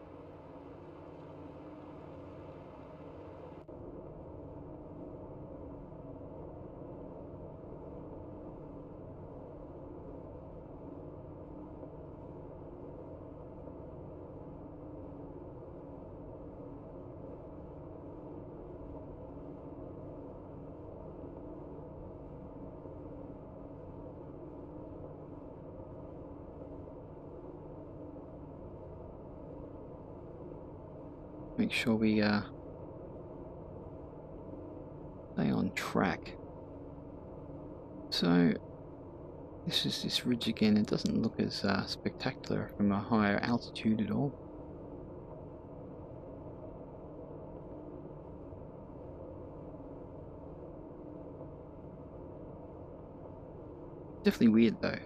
Make sure we stay on track. So this is this ridge again. It doesn't look as spectacular from a higher altitude at all. Definitely weird though.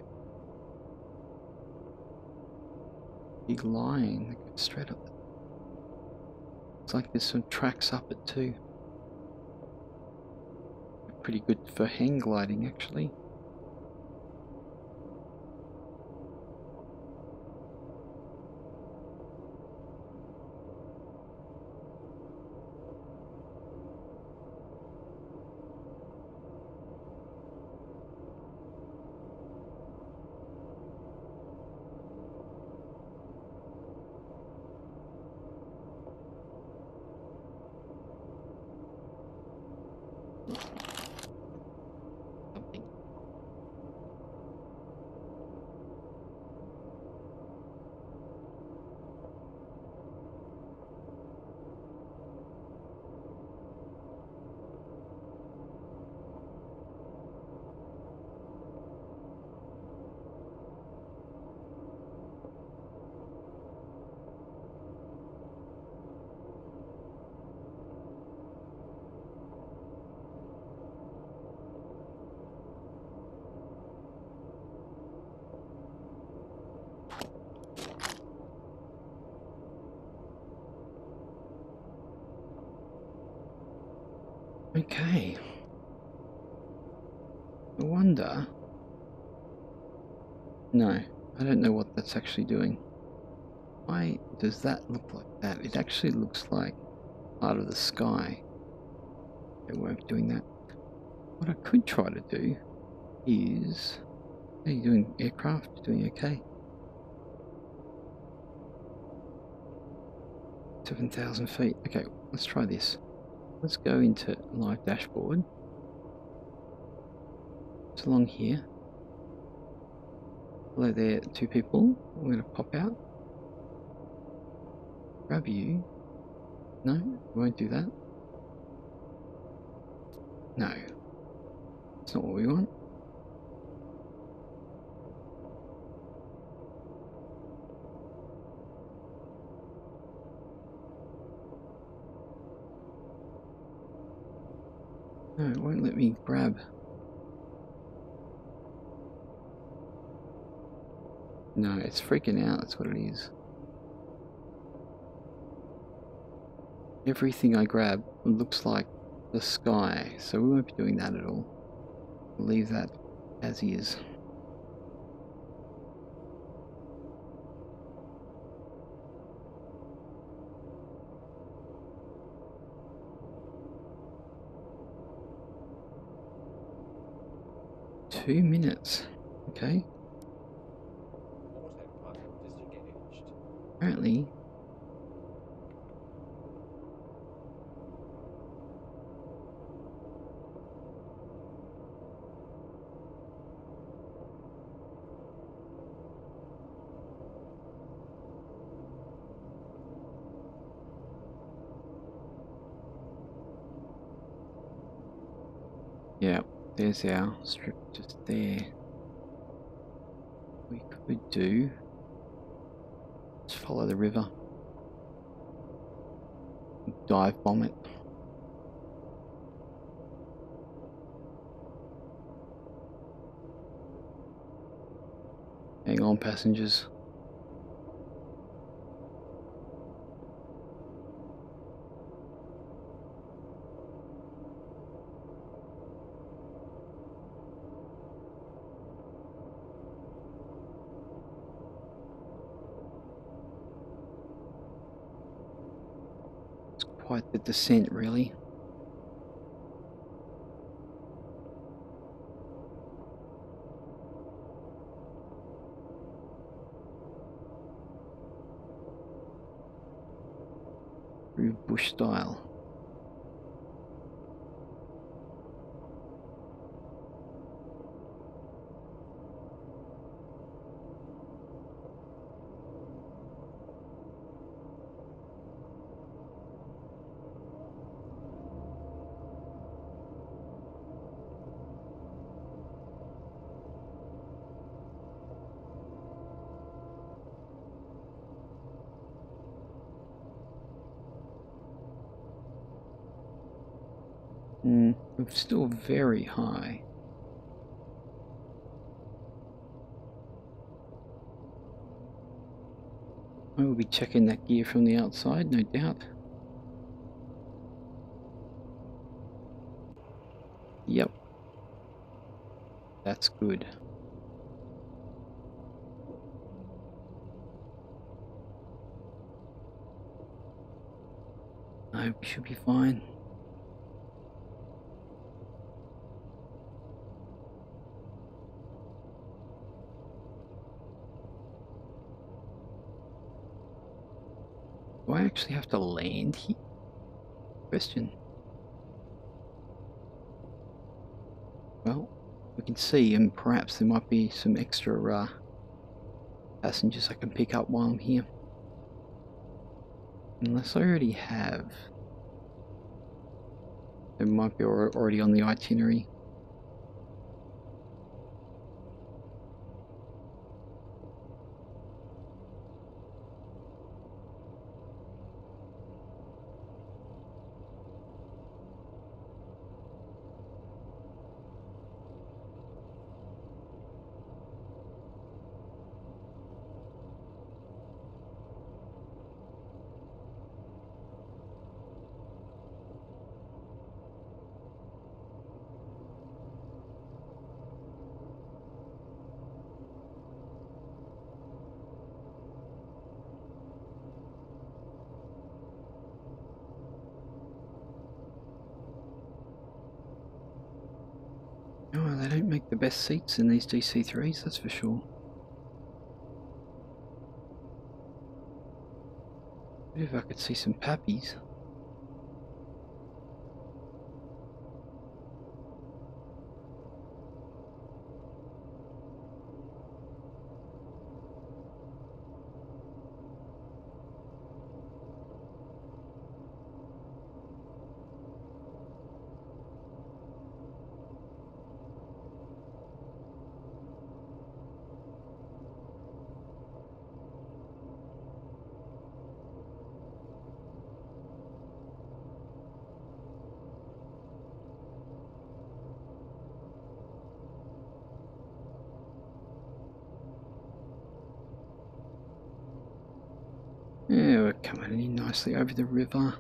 Big line that goes straight up. Looks like there's some tracks up it too. Pretty good for hang gliding actually. Okay. I wonder... No, I don't know what that's actually doing. Why does that look like that? It actually looks like part of the sky. It won't be doing that. What I could try to do is... How are you doing, aircraft? Doing okay? 7,000 feet. Okay, let's try this. Let's go into live dashboard. It's along here. Hello there, two people. I'm going to pop out. Grab you. No, won't do that. No. That's not what we want. No, it won't let me grab. No, it's freaking out, that's what it is. Everything I grab looks like the sky, so we won't be doing that at all. We'll leave that as is. Two minutes. Okay. Apparently. Yeah, there's our strip just there. We could do. Just follow the river. Dive bomb it. Hang on, passengers. It's quite the descent, really. Through bush style. We're still very high. I will be checking that gear from the outside, no doubt. Yep. That's good. No, we should be fine. Do I actually have to land here? Question. Well, we can see, and perhaps there might be some extra passengers I can pick up while I'm here. Unless I already have. They might be already on the itinerary. Oh, they don't make the best seats in these DC-3s, that's for sure. Maybe if I could see some pappies. coming in nicely over the river.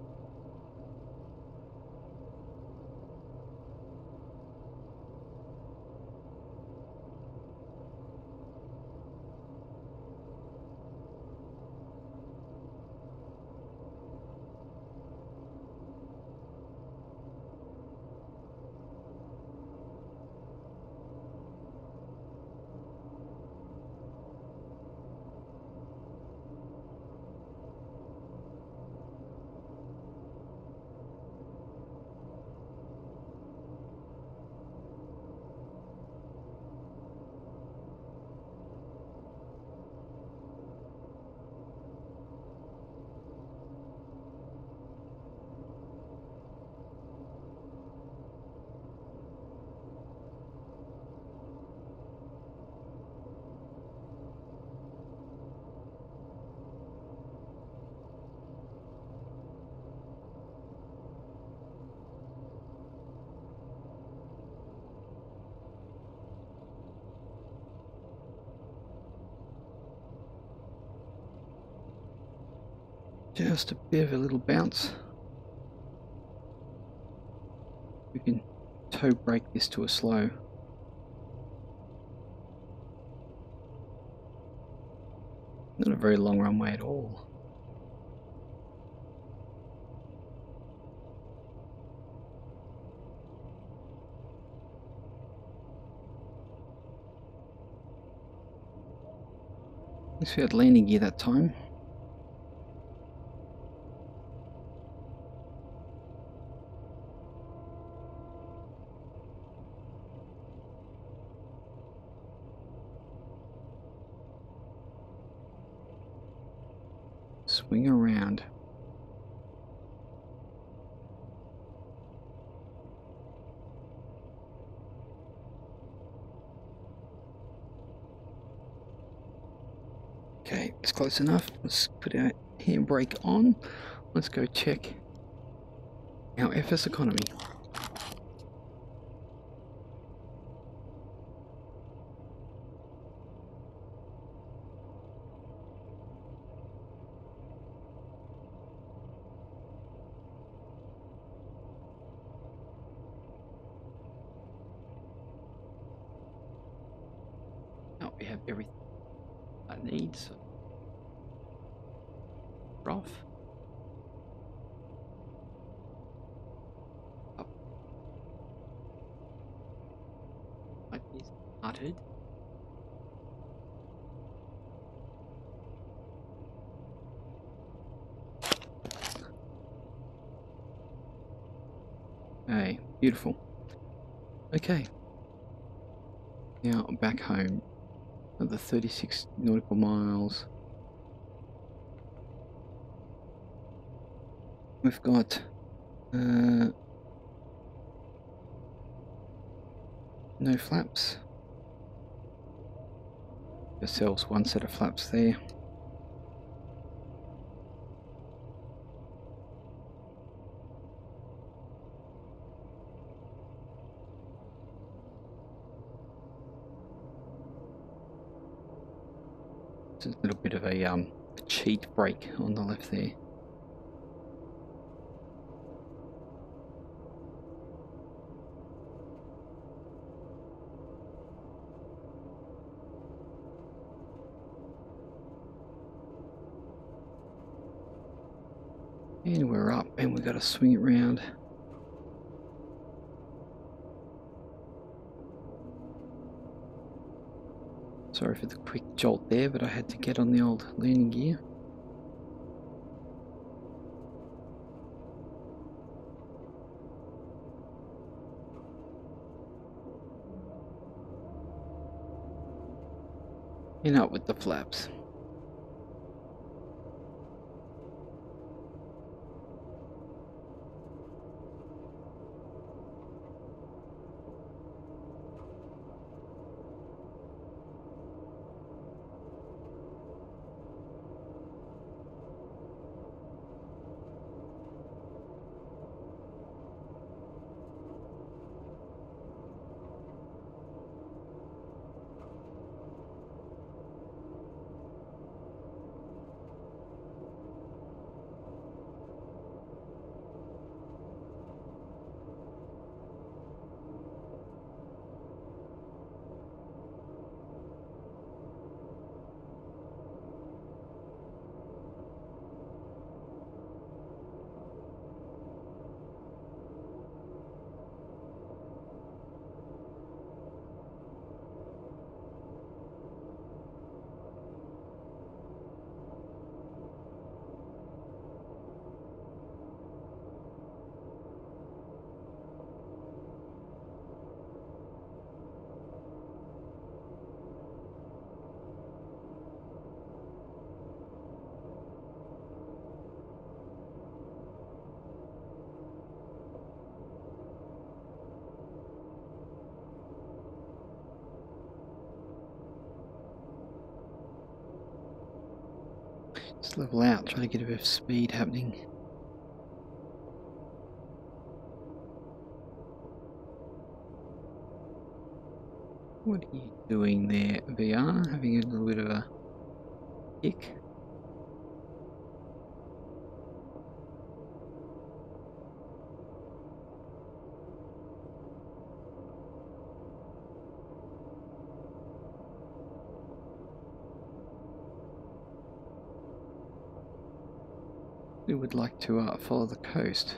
Just a bit of a little bounce. We can toe brake this to a slow. Not a very long runway at all. At least we had landing gear that time. Swing around. Okay, it's close enough. Let's put our handbrake on. Let's go check our FS economy. Oh, we have everything I need. So off. Up. Light is started. Hey, beautiful. Okay. Now back home. Another 36 nautical miles. We've got no flaps. Ourselves one set of flaps there. Just a little bit of a cheat brake on the left there. And we're up, and we've got to swing it round. Sorry for the quick jolt there, but I had to get on the old landing gear. And up with the flaps. Just level out, try to get a bit of speed happening. What are you doing there, VR? Having a little bit of a kick? We would like to follow the coast.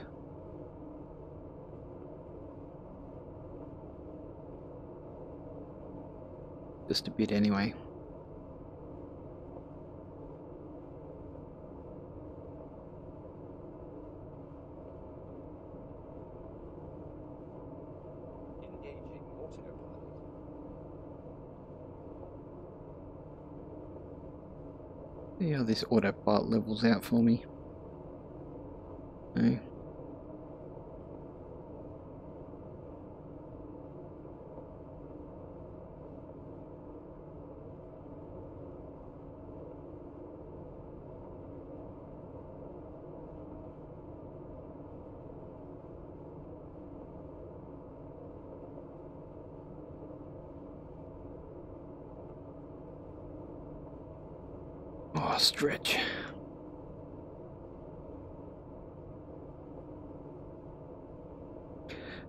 Just a bit anyway. Engaging autopilot. See how this autopilot levels out for me. No. Oh, stretch.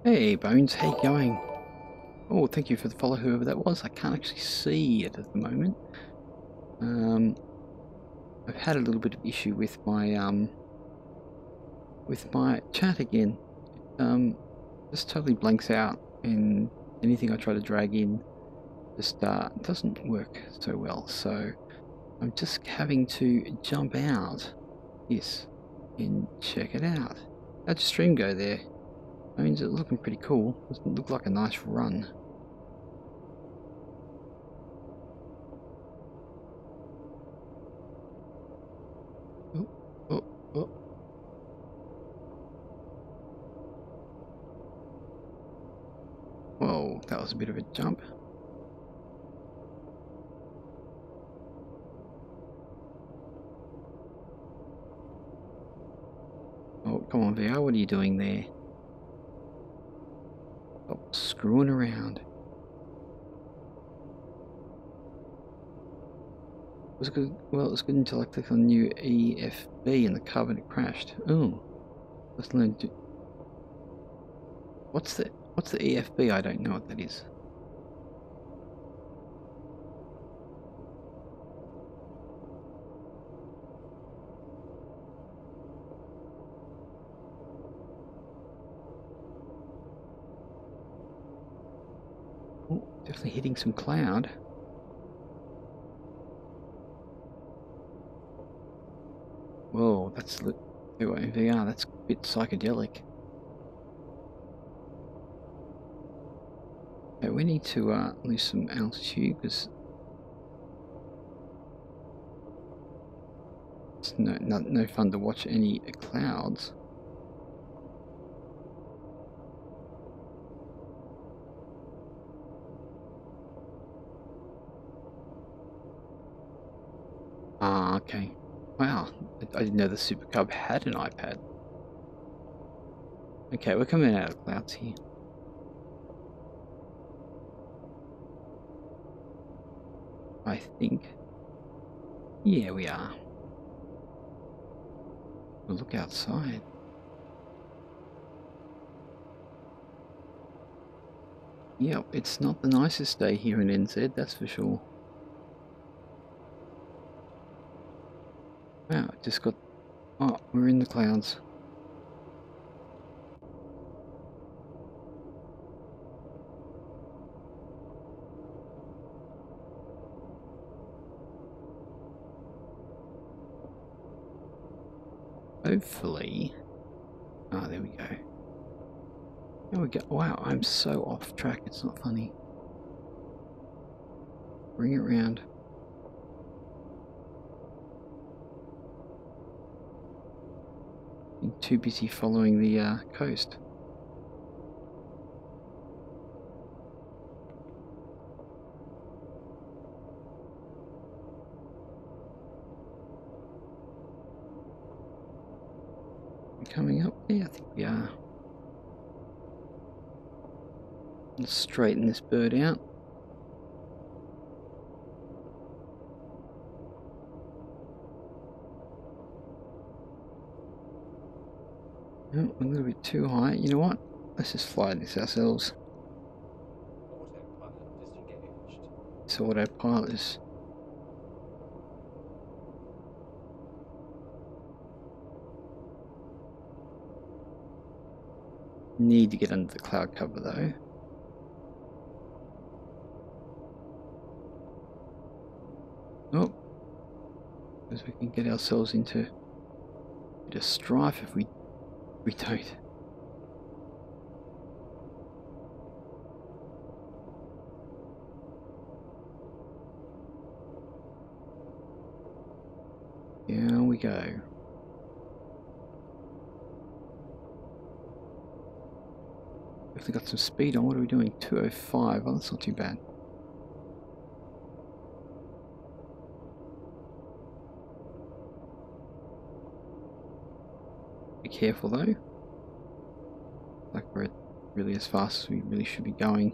Hey Bones, how you going? Oh, thank you for the follow, whoever that was. I can't actually see it at the moment. I've had a little bit of issue with my chat again. Just totally blanks out, and anything I try to drag in just doesn't work so well. So I'm just having to jump out this and check it out. How'd your stream go there? I mean, it's looking pretty cool. Doesn't look like a nice run. Oh, oh, oh. Whoa, that was a bit of a jump. Oh, come on, VR, what are you doing there? Stop screwing around. It was good. Well, it was good until I clicked on new EFB and the cub and it crashed. Oh, let's learn to. What's the EFB? I don't know what that is. Oh, definitely hitting some cloud. Whoa, that's VR. That's a bit psychedelic. Okay, we need to lose some altitude because it's no fun to watch any clouds. Ah, okay. Wow, I didn't know the Super Cub had an iPad. Okay, we're coming out of clouds here. I think. Yeah, we are. We'll look outside. Yep, it's not the nicest day here in NZ, that's for sure. Wow, it just got... Oh, we're in the clouds. Hopefully... Ah, there we go. There we go. Wow, I'm so off track, it's not funny. Bring it round. Been too busy following the coast. We're coming up there, I think we are. Let's straighten this bird out. Oh, a little bit too high. You know what? Let's just fly this ourselves. Autopilot disengaged. So autopilot is. Need to get under the cloud cover though. Oh, because we can get ourselves into a bit of strife if we don't. Here we go. We've got some speed on. What are we doing? 205. Oh, that's not too bad. Be careful though. Like we're really as fast as we really should be going.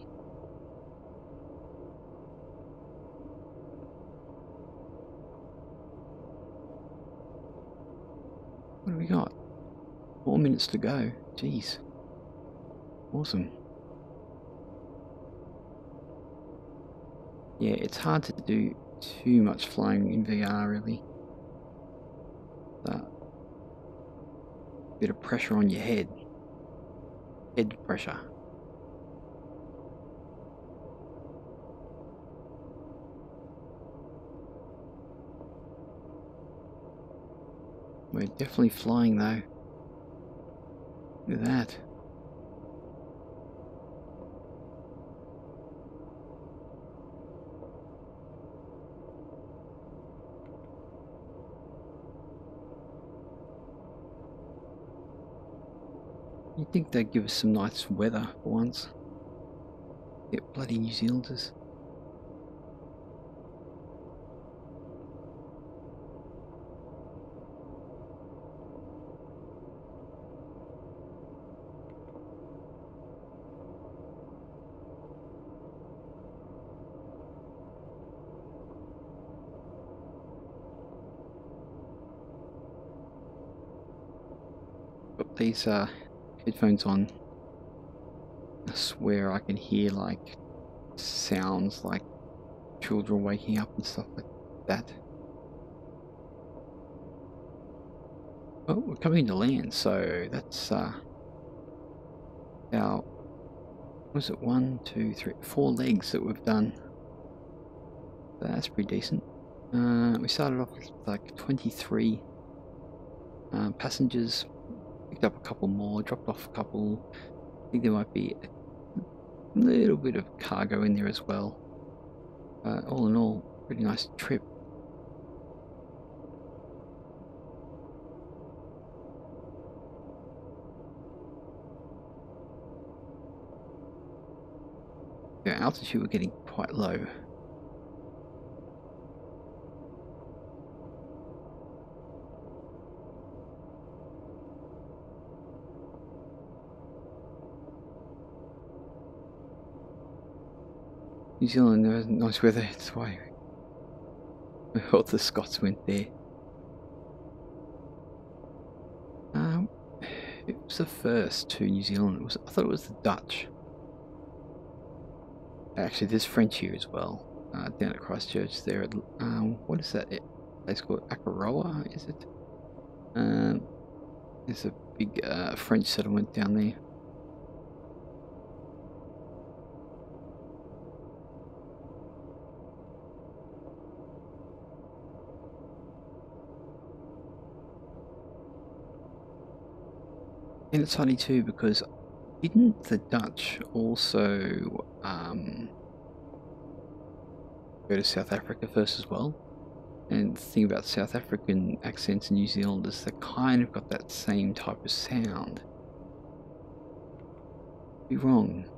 What do we got? 4 minutes to go. Jeez. Awesome. Yeah, it's hard to do too much flying in VR really. That bit of pressure on your head. Head pressure. We're definitely flying though. Look at that. You'd think they'd give us some nice weather for once. Yeah, bloody New Zealanders. Got these headphones on. I swear I can hear like sounds like children waking up and stuff like that. Oh, we're coming to land, so that's our, was it 1, 2, 3, 4 legs that we've done. That's pretty decent. We started off with like 23 passengers, picked up a couple more, dropped off a couple. I think there might be a little bit of cargo in there as well. All in all, pretty nice trip. Yeah, altitude we're getting quite low. New Zealand, there was nice weather, that's why I thought the Scots went there. It was the first to New Zealand. I thought it was the Dutch. Actually, there's French here as well. Down at Christchurch there. What is that place called? Akaroa, is it? There's a big French settlement down there. And it's funny too because didn't the Dutch also go to South Africa first as well? And the thing about South African accents in New Zealand is they kind of got that same type of sound. Be wrong.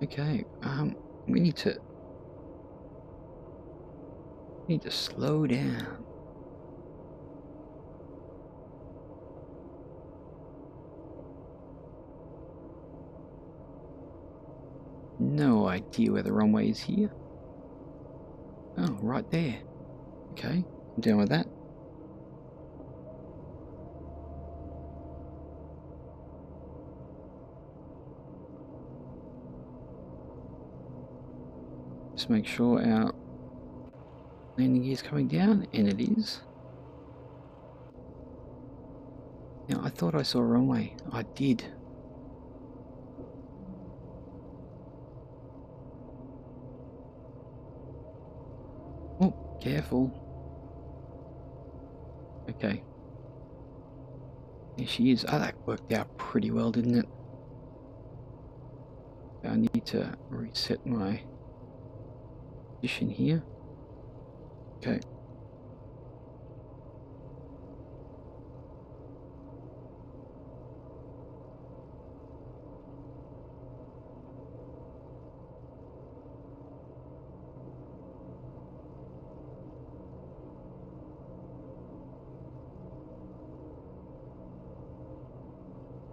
Okay, we need to slow down. no idea where the runway is here. Oh, right there. Okay, I'm down with that. Just make sure our landing gear is coming down, and it is. Now, I thought I saw a runway. I did. Oh, careful. Okay. There she is. Oh, that worked out pretty well, didn't it? I need to reset my position here. Okay.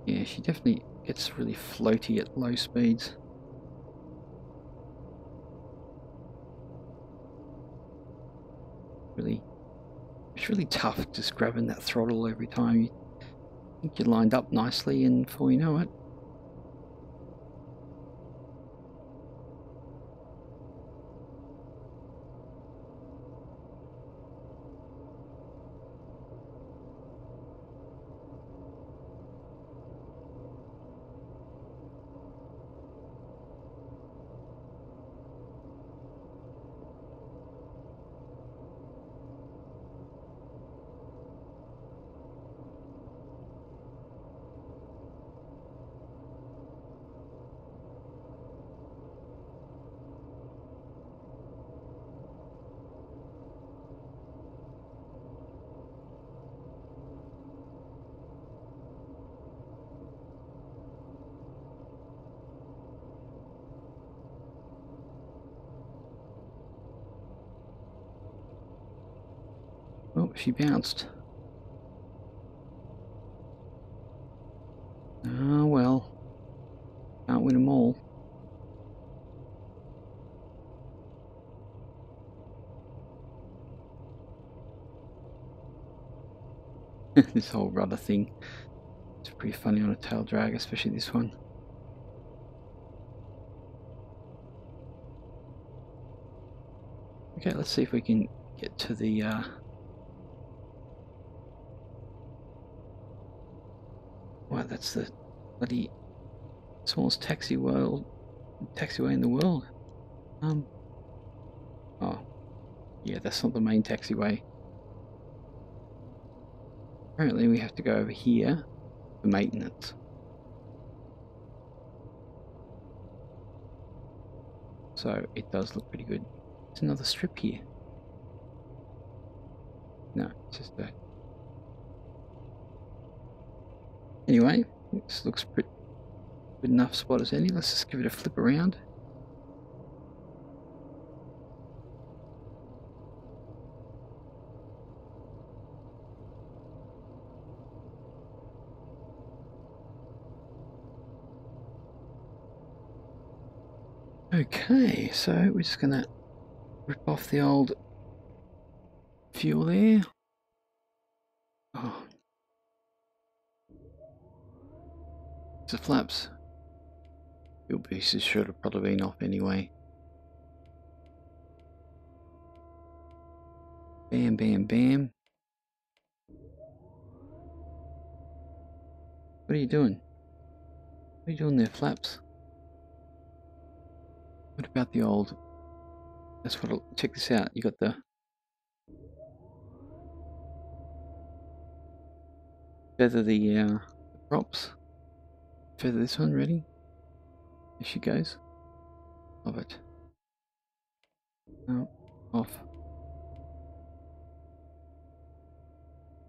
Yeah, she definitely gets really floaty at low speeds. It's really tough just grabbing that throttle every time. You think you're lined up nicely, and before you know it, oh, she bounced. Oh well, can't win them all. This whole rudder thing, it's pretty funny on a tail drag, especially this one. Okay, let's see if we can get to the wow, that's the bloody smallest taxiway in the world. Oh, yeah, that's not the main taxiway. Apparently we have to go over here for maintenance. So it does look pretty good. There's another strip here. No, it's just a... Anyway, this looks pretty good enough spot as any. Let's just give it a flip around. Okay, so we're just gonna rip off the old fuel there. Oh, the flaps. Fuel pieces should have probably been off anyway. Bam, bam, bam. What are you doing? What are you doing there, flaps? What about the old... That's what... Check this out. You got the... Feather the props. Feather this one, ready? There she goes. Love it. Oh, off.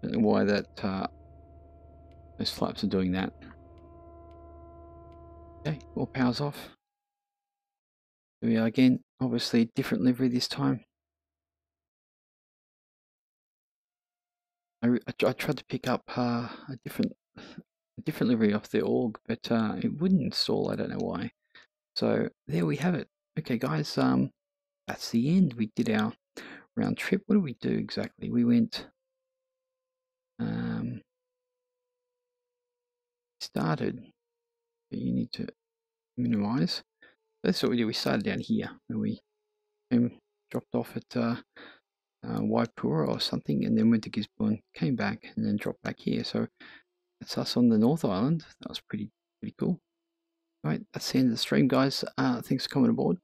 Don't know why that those flaps are doing that. Okay, all power's off. Here we are again. Obviously, different livery this time. I tried to pick up a different livery off the org, but it wouldn't install. I don't know why. So there we have it. Okay, guys, that's the end. We did our round trip. What did we do exactly? We went, started, you need to minimize. That's what we did. We started down here, and we dropped off at Waipura or something, and then went to Gisborne, came back, and then dropped back here. So that's us on the North Island. That was pretty cool. All right, that's the end of the stream, guys. Thanks for coming aboard.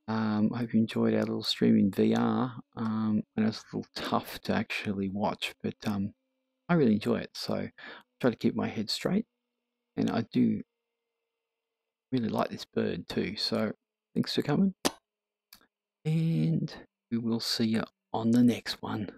I hope you enjoyed our little stream in VR. And it was a little tough to actually watch, but I really enjoy it. So I try to keep my head straight, and I do really like this bird too. So thanks for coming, and we will see you on the next one.